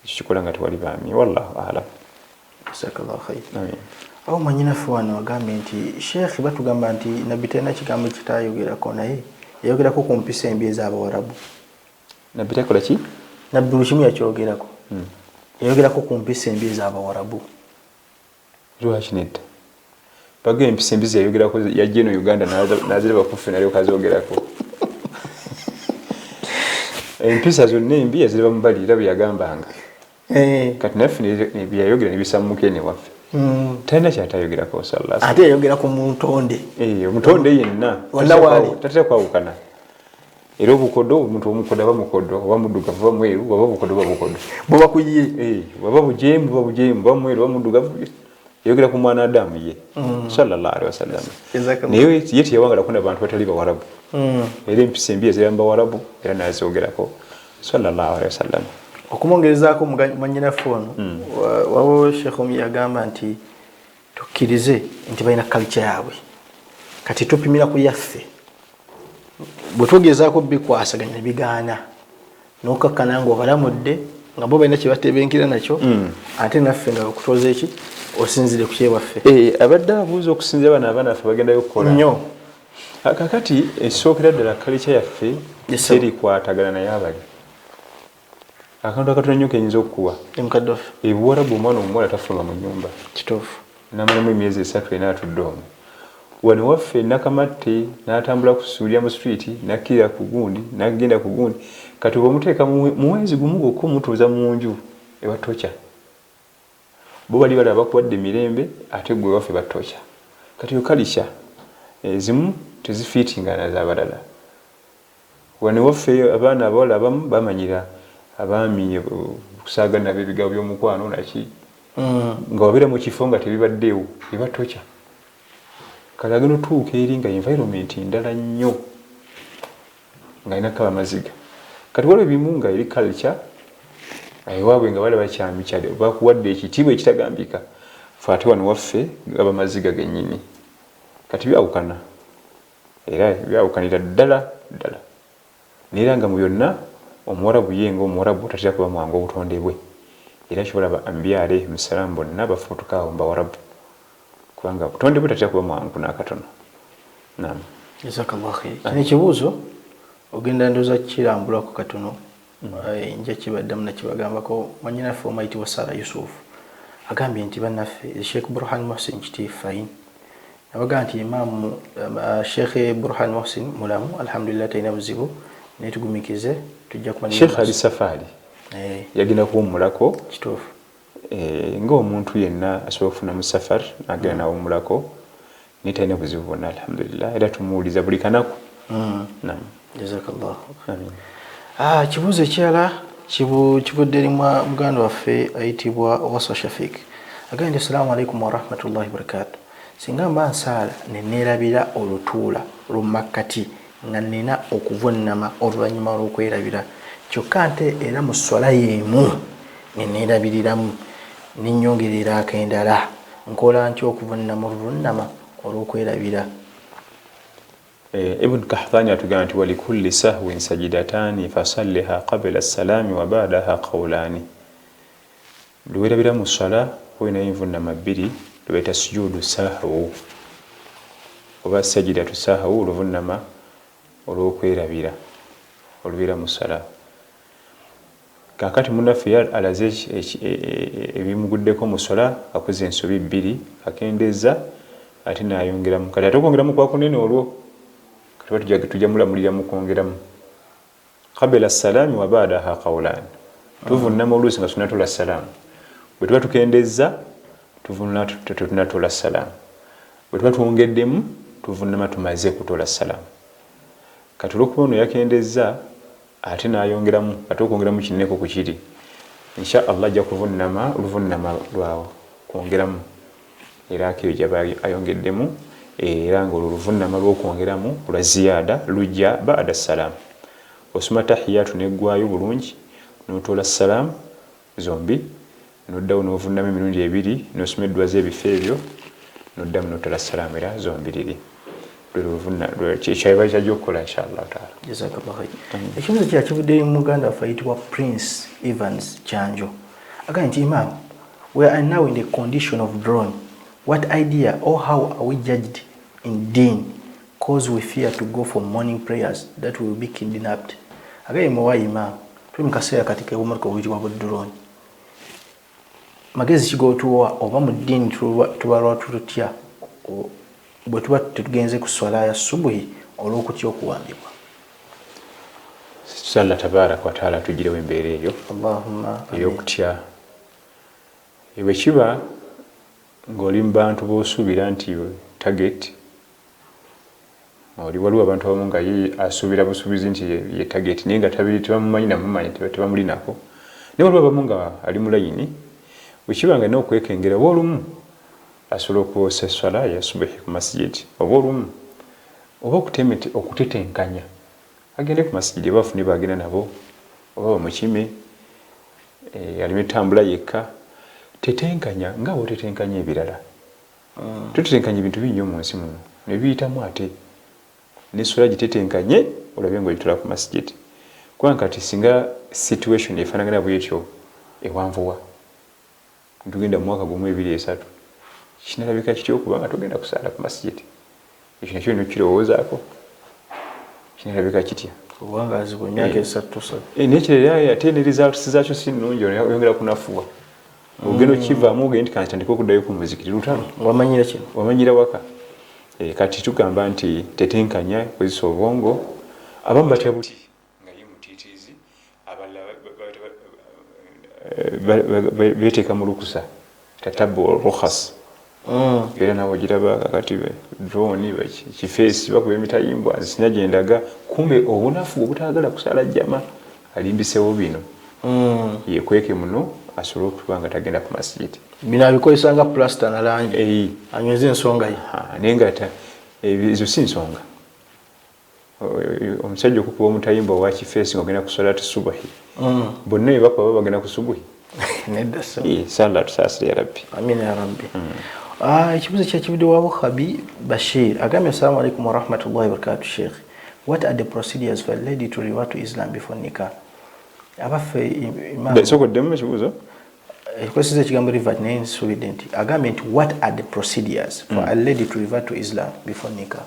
Speaker 3: ekyo kikola nga tewali baami wallahu alam.
Speaker 2: Jazakallahu khair. Awo mwanyinaffe wano agambye nti sheekh batugamba nti nabbi talina kigambo kitayogerako naye yayogerako ku mpisa embi ez'Abawarabu.
Speaker 3: Nabbi takola ki?
Speaker 2: Nabbi buli kimu yakyogerako. Yayogerako ku mpisa embi ez'Abawarabu.
Speaker 3: Lwaki nedda? Bagamba empisa embi yayogerako yajja eno Uganda n'aziraba kuffe nalyoka azoogerako. Empisa zonna embi yaziraba mu baliira bwe yagambanga. Kati naffe byayogera ne bisammuka ene waffe. Talina kyatayogerako sallallahu alaihi wasallam. Ate
Speaker 2: yayogerako mu ntonde.
Speaker 3: Omutonde yenna. Tatera kwawukana. Era obukodo omuntu omukodo aba mukodo oba muddugavu oba mweru oba bukodo oba bukodo.
Speaker 2: Bwaba kuyiye.
Speaker 3: Bwaba bujeemu oba bujeemu oba mweru oba muddugavu yayogera ku mwana Adamu ye. Sallallahu alaihi wasallam. Naye ye teyawangala kuna bantu batali Bawarabu. Era empisa embi eziri mu Bawarabu era nazoogerako sallallahu alaihi wasallam.
Speaker 2: Okumwongerezaako mwanyinaffe ono waliwo Sheikh Omi yagamba nti tukkirize nti balina culture yaabwe kati tupimira ku yaffe bwe tugezaako bikwasaganya ne bigaana n'okakkana ng'obalamudde nga bo balina kye batebenkera nakyo ate naffe nga okutoza eki osinzire ku kyewaffe.
Speaker 3: Abadde abuuza okusinzira abaana baffe bagendayo okukola
Speaker 2: nnyo
Speaker 3: kakati esookera ddala culture yaffe terikwatagana naye abali akantu akatono nnyo kenyinza okukuwa
Speaker 2: emukaddofe
Speaker 3: ebuwarabu omwana omuwala tafuluma mu nnyumba
Speaker 2: kituufu
Speaker 3: namalamu emyezi 3 ena atudde omwo wano waffe nakamatte n'atambula kusuulira mu street nakkirira ku gundi n'agenda ku gundi kati oba omuteeka mu mwezi gumu gwokka omutuuza mu nju ewatokya bo bali balaba bakuwadde emirembe ate gwe waffe batokya kati okalisha ezimu tezifiitingana z'abalala wano waffe abaana abawala abamu bamanyira abaami kusaagana b'ebigabo by'omukwano naki nga wabeera mu kifo nga tebibaddeewo ebatokya kale agenda otuuka eri nga environment ndala nnyo nga inako amaziga kati waliwo ebimu nga eri culture ewaabwe nga balaba kyami kyale bakuwadde ekitiibwa ekitagambika fe ate wano waffe gaba maziga gennyini kati byawukana era byawukanira ddala neera nga mu byonna omuwarabu ye ng'omuwarabu tatera kuba mwangu obutonde bwe era kibalaba ambiya alayhi musalaamu bonna bafuutukaawo mu Bawarabu kubanga obutonde bwe tatera kuba mwangu n'akatono. Naam.
Speaker 2: Jazakallahu khair. Kino ekibuuzo ogenda ndooza kirambulako katono nja kibaddamu nakibagambako mwanyinaffe omayitibwa Sara Yusuf agambye nti bannaffe Sheikh Burhan Muhsin Kitifain abagamba nti Imam Sheikh Burhan Muhsin mulamu alhamdulillah talina buzibu naye tugumikize tujja kumanya
Speaker 3: Sheikh Ali Safari yagenda kuwummulako
Speaker 2: kituufu
Speaker 3: ng'omuntu yenna asobola okufuna mu safari n'agenda nawummulako naye talina buzibu bwonna alhamdulillah era tumuwuliza buli kanaku. Naam.
Speaker 2: Jazakallahu. Amin. Kibuuzo ekirala kivudde eri muganda waffe ayitibwa Waswa Shafiq agambye nti assalamu alaikum wa rahmatullahi wa barakatuh. Singa mba nsaala ne neerabira olutuula lumakkati nga nina okuvunnama oluvannyuma lw'okwerabira kyokka nte era mu swala y'emu ne neerabiriramu ninnyongerera akendala nkola ntya okuvunama oluvunama olw'okwerabira.
Speaker 3: Ibn Kahtani atugamba nti walikulli sahwin sajidatani fasalliha qabla as-salami wa ba'daha qawlani. Luwerabira mu ssala olina envunama bbiri lweta sujudu sahwu oba sajidatu sahwu oluvunama olw'okwerabira olubeera mu ssala. Kakati munaffe alaze ebimuguddeko mu ssala akuza ensobi bbiri akendeeza ate n'ayongeramu kati ate okwongeramu kwakunene olwo kati tujja mulamulira mu kwongeramu. Qabla as-salami wa ba'daha qawlan, tuvunama oluusi nga tunatola salaamu. Bwe tuba tukendeeza tunatola salaamu, bwe tuba twongeddemu tuvunama tumaze kutola salaamu. Kati olw'okuba ono yakendeeza ate n'ayongeramu ate okwongeramu kinneko ku kiri, insha Allah ajja kuvunama oluvunama lwawo kwongeramu era akiro gyaba ayongeddemu era ng'olwo oluvunama lw'okwongeramu lwa ziyaada lujja ba'da salaamu. Osoma tahiyatu neggwayo bulungi n'otola salaamu zombi n'oddawo n'ovunama emirundi ebiri n'osoma eddwaza ebifo ebyo n'oddamu n'otola salaamu era zombi liri kyaiba kyajja okukola inshallah taala.
Speaker 2: Jazakallah khair. Ekibuzo kya kivudde mu Uganda ayitibwa Prince Evans Chanjo agamba nti Imam, we are now in the condition of drawing. What idea or how are we judged in deen cause we fear to go for morning prayers that will be kidnapped? Agaye mwa Imam tuli mkaseera katika umurko witibwa drone. Magezi kigotuwa oba mu deen tubalwa tutya bwe tuba tugenze ku swala ya subuhi olw'okutya okuwambibwa.
Speaker 3: Allah tabaraka wa taala tugirewo embeera eyo
Speaker 2: Allahumma
Speaker 3: ey'okutya. Bwe kiba ng'oli mu bantu b'osuubira nti target oli waliwo abantu abamu nga ye asuubira busuubizi nti ye target naye nga tebamumanyi namumanyi tebamulinako naye waliwo abamu nga ali mu layini bwe kiba nga n'okwekengera oba olumu asobola okwosa esswala ya subuhi ku masijidi oba olumu oba okutetenkanya agende ku masijidi bafuni bagenda nabo oba bamukime alime tambula yekka tetenkanya nga bw'otetenkanya ebirala. Tutetenkanya ebintu bingi mu nsi muno ne biyitamu ate n'esswala gitetenkanye olabe ng'olitola ku masijidi kubanga kati singa situation efaanagana bwetyo ewanvuwa ntugenda mu mwaka gumu 2-3 kinalabika kitya okuba nga tugenda kusaala ku masijidi ekyo nakyo nokirowoozaako kinalabika kitya
Speaker 2: kubanga azibwa emyaka 3
Speaker 3: nekirera ate ne results zaakyo si nnungi oyongera kunafuwa ogenda okivaamu ogende nti kantandika okuddayo ku muzikiti lutalo
Speaker 2: wamanyira kino
Speaker 3: wamanyira waka kati tugamba nti tetenkanya kozesa obwongo abamu batya buti nga ye mutiitiizi abalala beteeka mu lukusa tatabu rukhas era nawe ogiraba kakati drone kifeesi bakuba emitayimbwa nzisinya gyendaga kumbe obunafu obutagala kusala jjama alimbisewo bino yekweke muno asobole okuba nga tagenda ku masijidi
Speaker 2: bino abikozesa nga plasta na langi anyweza ensonga ye
Speaker 3: naye nga ezo si nsonga omusajja okukuba omutayimbwa owa kifeesi ng'ogenda ku salatu subuhi bonna bye bakuba bagenda ku subuhi
Speaker 2: nedda so
Speaker 3: sala tusaasire ya rabbi
Speaker 2: amina ya rabbi. Ekibuzo kyakibudde wa Wahabi Bashir agambye assalamu alaikum wa rahmatullahi wa barakatuh Sheikh, what are the procedures for a lady to revert to Islam before nikah? Abaffe imam
Speaker 3: sokoddemu ekibuzo
Speaker 2: ekikozesa ekigambo revert naye nsuubidde nti agambye nti what are the procedures for a lady to revert to Islam before nikah?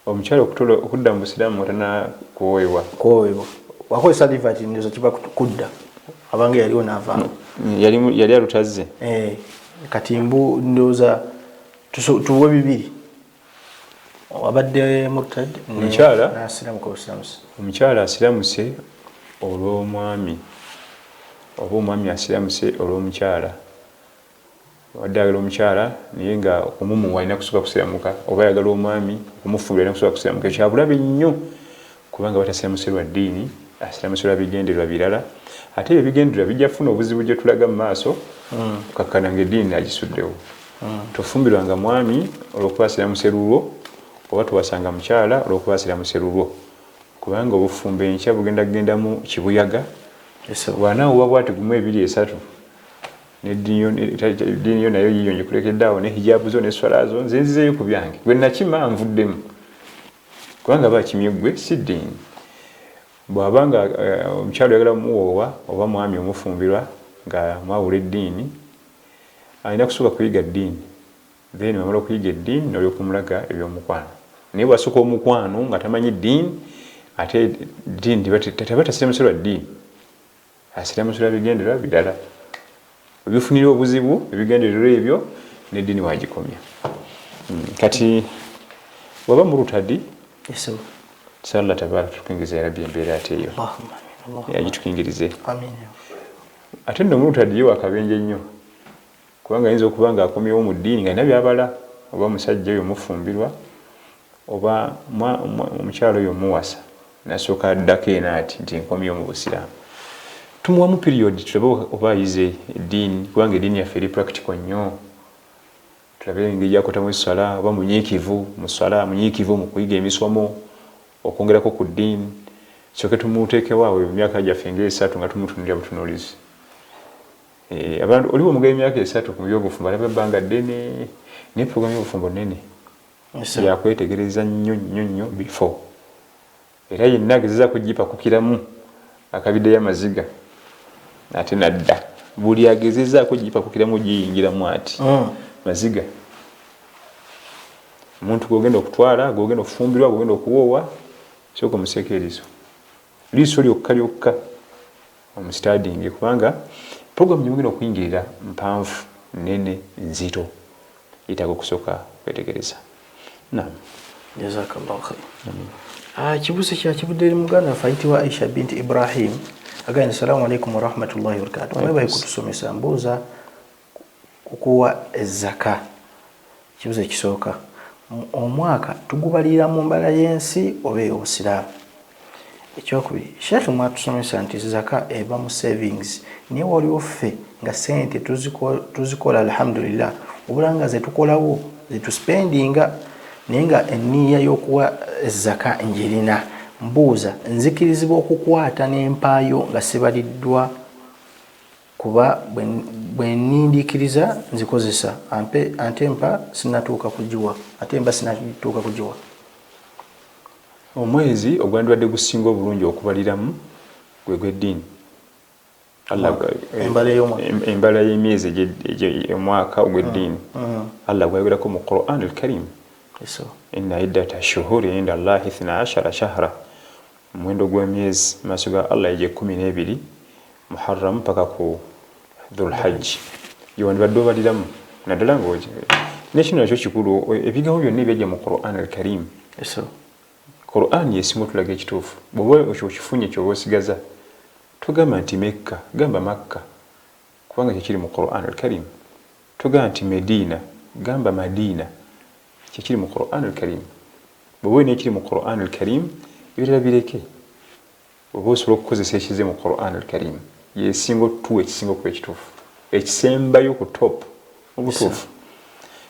Speaker 3: Omukyala okudda mu busiraamu otana kuwoebwa
Speaker 2: wakozesa revert ndezo kiba kudda abange yaliwo n'avaamu
Speaker 3: yali alutazze
Speaker 2: kati mbu ndowooza tuwe bibiri wabadde murtad
Speaker 3: omukyala asiramuse olw'omwami oba omwami asiramuse olw'omukyala wadde ayagala omukyala naye nga okumumuwa alina kusooka kusiramuka oba ayagala omwami okumufumbira alina kusooka kusiramuka ekyo kyabulabe nnyo kubanga batasiramuse lwa ddiini asiramuse lwa bigendererwa birala ate ebyo bigendererwa bijja kufuna obuzibu gye tulaga mu maaso kakkana ng'eddiini agisuddewo tofumbirwanga mwami olw'okuba asiramuse lulwo oba tuwasanga mukyala olw'okuba asiramuse lulwo kubanga obufumbo enkya bugenda kugendamu kibuyaga bwanaawo oba bwati gumu 2-3 n'eddiini yo nayo yiyo ngikulekeddeawo ne hijabu zo ne swala zo nze nzizeeyo ku byange gwe nakima nvuddemu kubanga bakimye gwe si ddiini bw'abanga omukyalo yagala muwoowa oba mwami omufumbirwa nga mwawula eddiini alina kusooka kuyiga ddiini then wamala okuyiga eddiini n'olyokumulaga ebyomukwano naye bw'asooka omukwano nga tamanyi ddiini ate ddiini taba tasiramusa lwa ddiini asiramusa lwa bigendererwa birala ebifunira obuzibu ebigendererwa ebyo n'eddiini wagikomya kati waba mu lutadi Allah tabaaraka tukingirize ya rabbi embeera ate eyo yagitukingirize ate nno mu lutadi yo akabenje nnyo kubanga ayinza okuba nga akomyewo mu ddiini nga alina byabala oba musajja oyo mufumbirwa oba omukyalo oyo muwasa nasooka addako ena ati nti nkomyewo mu busiraamu tumuwamu period tulabe oba ayize eddiini kubanga eddiini yaffe eri practical nnyo tulabe engeri yakotamu essala oba munyiikivu mu ssala munyiikivu mu kuyiga emisomo okwongerako ku ddiini soke tumuteekewaawo emyaka gyaffe ng'esatu nga tumutunulira butunuulizi abantu oliwo omugayo emyaka esatu ku byobufumbo alaba ebbanga ddene naye puroguramu y'obufumbo nnene yakwetegereza nnyo nnyo nnyo before era yenna agezezaako gipakukiramu akabiddeyo amaziga ate nadda buli agezezaako gipakukiramu giyingiramu ati maziga omuntu gwogenda okutwala gwogenda okufumbirwa gwogenda okuwoowa sooka omuseeko eriiso liiso lyokka omusitadingi kubanga puroguramu gyemugenda okuyingirira mpanvu nene nzito yetaaga okusooka kwetegereza
Speaker 2: jazakallahu khair kibuuzo kyakibudde eri muganda waffe ayitibwa Aisha binti Ibrahim agamba assalamu alaikum warahmatullahi wabarakatuh mwebaye kutusomesa mbuuza kukuwa ezzaka kibuuzo ekisooka omwaka tugubalira mu mbala y'ensi oba ey'obusiraamu ekyokubiri sheekhe mwatusomesa nti zaka eba mu savings naye waliwo ffe nga sente tuzikola alhamdulillah obula nga zetukolawo zetuspendinga naye nga enniya y'okuwa zaka njirina mbuuza nzikirizibwa okukwata n'empaayo nga sibaliddwa kuba bwe nnindiikiriza nzikozesa ate mpa sinatuuka kugiwa
Speaker 3: omwezi ogwandibadde gusinga obulungi okubaliramu gwe gw'eddiini embala y'emyezi omwaka ogw'eddiini Allah gwayogerako mu Qur'an al-Karim inna iddata ashuhuri inda Allahi 12 shahra omuwendo gw'emyezi maaso ga Allah egye 12 Muharram paka ku Dhul-Hajj yewandibadde obaliramu naddala nekino nakyo kikulu ebigambo byonna ebyajja mu Qur'an al-Karim Qur'an yesinga otulaga ekituufu bw'oba okifunye ky'oba osigaza tugamba nti Mekka gamba Makka kubanga kyekiri mu Qur'an al-Karim tugamba nti Medina gamba Madina kyekiri mu Qur'an al-Karim bw'oba olina ekiri mu Qur'an al-Karim ebirala bireke bw'oba osobola okukozesa ekize mu Qur'an al-Karim yesinga otuwa ekisinga okuba ekituufu ekisembayo ku top obutuufu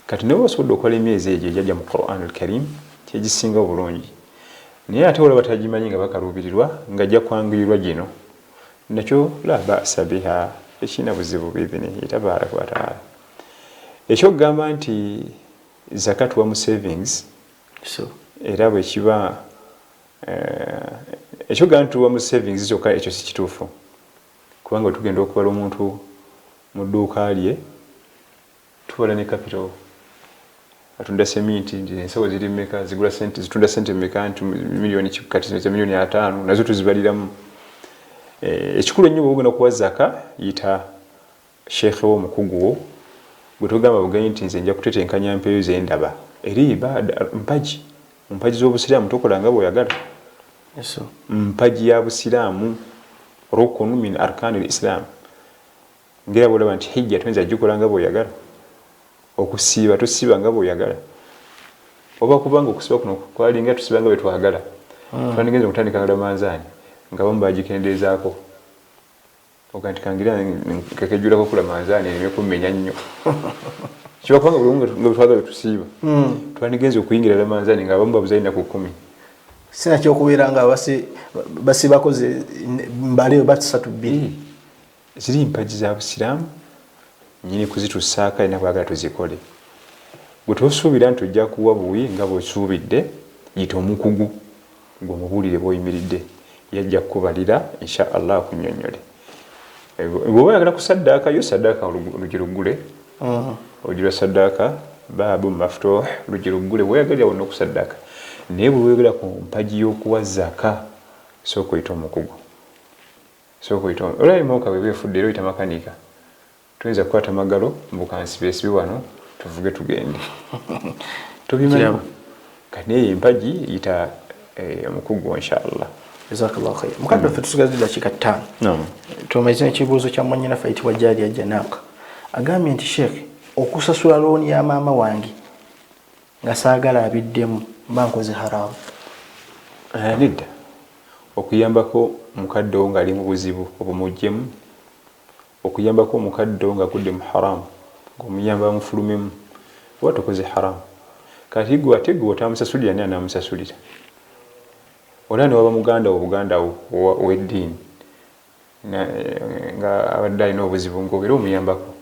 Speaker 3: kati nawe osobodde okola emyezi egyo egyajja mu Qur'an al-Karim kyegisinga obulungi naye ate olaba tagimanyi nga bakaluubirirwa ng'ajja kwanguyirwa gino nakyo la ba'sa biha ekirina buzibu biidhinihi tabaaraka wa ta'ala ekyokugamba nti zakat wa mu savings era bwe kiba ekyokugamba nti wa mu savings kyokka ekyo si kituufu kubanga tugenda okubala omuntu mu dduuka lye tubala ne capital atunda seminti ensawo ziri mmeka zitunda sente mmeka nti miliyoni kati miliyoni 5 nazo tuzibaliramu ekikulu ennyo bw'ogenda kuwa zaka yita sheekhe w'omukugu wo gwe tugamba bugayi nti nze nja kutetenkanya mpeeyo ze ndaba eri ibaada mpaji z'obusiraamu tokola nga bw'oyagala mpaji ya busiraamu rukunu min arkani al-islam ngera bw'olaba nti hijja tuyinza gikola nga bw'oyagala okusiiba tusiiba nga bw'oyagala oba kubanga okusiiba kuno kwalinga tusiiba nga bwe twagala twandigenza okutandika Ramadhaani nga bamu bagikendeezaako oga nti kangira kakejjulako ku Ramadhaani ereme kummenya nnyo kiba kubanga buli nga bwe twagala tusiiba twandigenza okuyingira Ramadhaani nga abamu babuza ennaku 10
Speaker 2: sinakyo okubeera nga basibakoze mbale batusatu bbiri
Speaker 3: ziri mpaji za busiraamu nyini kuzitusaaka ina kwagala tuzikole gwe tosuubira nti ojja kuwa buwi nga bw'osuubidde yita omukugu ng'omubuulire bw'oyimiridde yajja kukubalira insha allah akunnyonnyole bw'oba oyagala kusaddaaka yo saddaaka olugi luggule ogira saddaaka baabu maftuh lugi luggule bweyagalira wonna okusaddaaka naye bwe weeyogera ku mpagi y'okuwa zaaka sooka oyita omukugu sooka oyita olaba emooka bwe beefudde era oyita makanika tuyinza kukwata magalo mbukansibeesibe wano tuvuge tugende tubimanyi kati naye empagi yita omukugu inshallah.
Speaker 2: Jazakallahu khair. Mukadde ffe tusigaze dakika 5. Tumalize ekibuuzo kya mwannyinaffe ayitibwa Jaliya Janaka agambye nti Sheikh okusasula looni ya maama wange nga saagala abiddemu mba nkoze haramu.
Speaker 3: Nedda okuyambako mukadde wo ng'ali mu buzibu obumugjemu okuyambako omukadde wo ng'agudde mu haramu ng'omuyamba bamufulumemu oba tokoze haramu kati gwe ate gwe otamusasulira ani anaamusasulira ola ne waba muganda wo buganda wo ow'eddiini nga abadde alina obuzibu ng'obeera omuyambako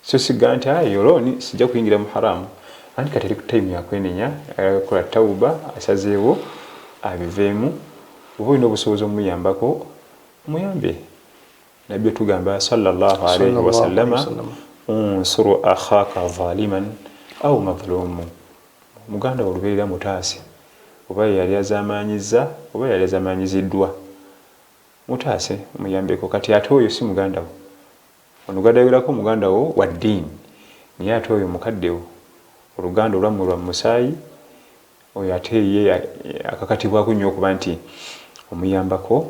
Speaker 3: so siga nti yo looni sijja kuyingira mu haramu anti kati ali ku tayimu yakwenenya akola tawuba asazeewo abiveemu oba olina obusobozi omuyambako omuyambe nabyo tugamba sallallahu alayhi wasallama unsuru akhaka zaliman au madhlumu muganda wo lubeerera mutaase oba yali azamaanyiza oba yali azamaanyiziddwa mutaase muyambeko kati ate oyo si muganda wo onugadayirako muganda wo wa ddiini naye ate oyo mukadde wo oluganda olwammwe lwa musaayi oyo ate ye akakatibwako nnyo okuba nti omuyambako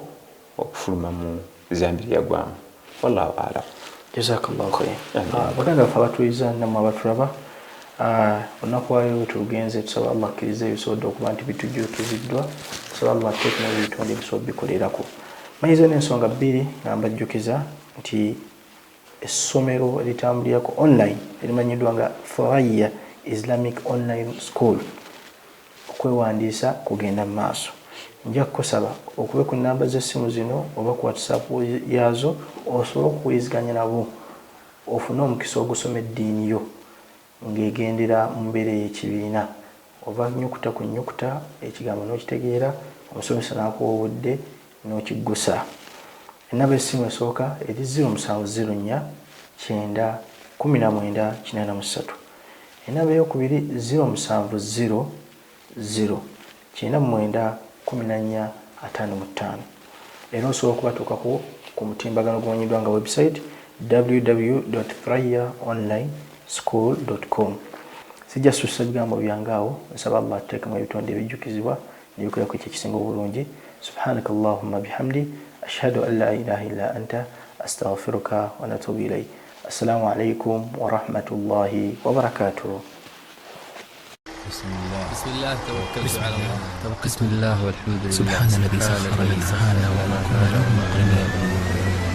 Speaker 3: okufuluma mu zambiri yagwamu wallahu alam.
Speaker 2: Jazakallahu khair. Baganda baffe abatuliza namwe abatulaba olunaku lwaleero tugenze tusaba Allah akkirize ebisobodde okuba nti bitujja tuziddwa tusaba Allah teekinayo ebitonde ebisobodde bikolerako. Manyize n'ensonga 2 nga mbajjukiza nti essomero eritambulirako online erimanyiddwa nga Thuraya Islamic Online School okwewandiisa kugenda mu maaso. Nja kukusaba okube ku namba z'essimu zino oba ku WhatsApp yazo osobola okuwuliziganya nabo ofune omukisa ogusoma eddiini yo ng'egendera mu mbeera y'ekibiina oba nnyukuta ku nnyukuta ekigambo n'okitegeera omusomesa n'akuwa obudde n'okiggusa. Ennamba y'essimu esooka eri 0704 919 83. Ennamba ey'okubiri 0700 099 1455. Era osobola okubatuukako ku mutimbagano gumanyiddwa nga website www.thurayaonlineschool.com. Sijja sussa bigambo byange awo nsaba Allah ateekemu ebitonde ebijjukizibwa nebikolerako ekyekisinga obulungi. Subhanaka Allahumma bihamdi ashhadu an la ilaha illa anta astaghfiruka wa natubu ilayk. Assalamu alaikum wa rahmatullahi wa barakatuh.
Speaker 4: بسم الله توكلت على الله. بسم الله والحمد لله. سبحان الذي سخر لنا هذا وما كنا له مقرنين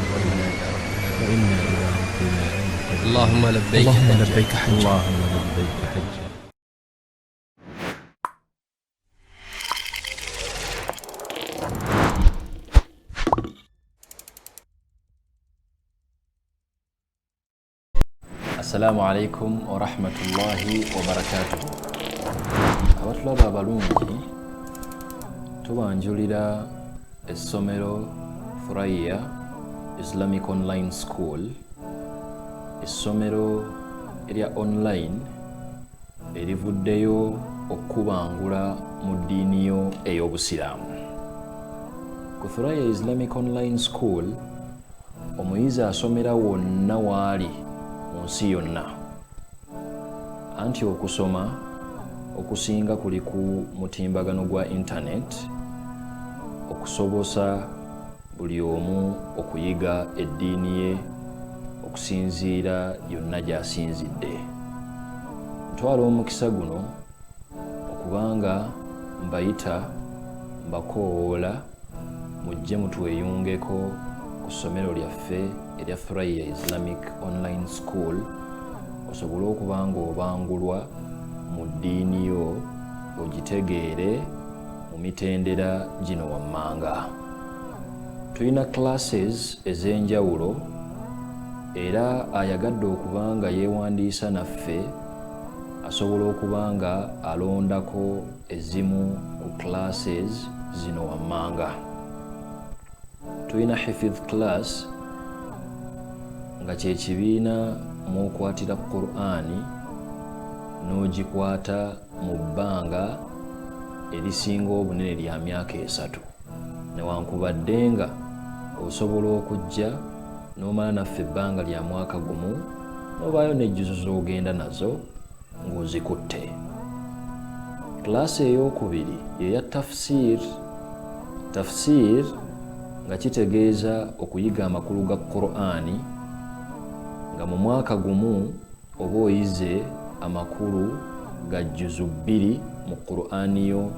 Speaker 4: وإنا إلى ربنا اللهم لبيك حجا. اللهم لبيك حجا. السلام عليكم ورحمة الله وبركاته. abatulaba abalungi tubanjulira essomero Thuraya Islamic Online School, essomero erya online erivuddeyo okubangula mu ddiini yo ey'obusiraamu. Ku Thuraya Islamic Online School omuyizi asomera wonna waali mu nsi yonna, anti okusoma okusinga kuli ku mutimbagano gwa internet okusobosa buli omu okuyiga eddiini ye okusinziira yonna gy'asinzidde. Ntwala omukisa guno okubanga mbayita mbakoowoola mujje mutweyungeko ku ssomero lyaffe erya Thuraya Islamic Online School osobole okuba ng'obangulwa mu ddiini yo ogitegeere mu mitendera gino wammanga. Tulina classes ez'enjawulo
Speaker 5: era ayagadde okubanga yeewandiisa naffe asobola okubanga alondako ezimu ku classes zino wammanga. Tulina hifidh class nga kye kibiina mw'okwatira Qur'ani n'ogikwata mu bbanga erisinga obunene lya myaka 3, newankubadde nga osobola okujja n'omala naffe ebbanga lya mwaka gumu n'obaayo n'ejjuzo z'ogenda nazo ng'ozikutte. Klasi ey'okubiri ye ya tafsir. Tafsir nga kitegeeza okuyiga amakulu ga Qur'ani nga mu mwaka gumu oba oyize amakulu ga jjuzu 2 mu Qur'ani yo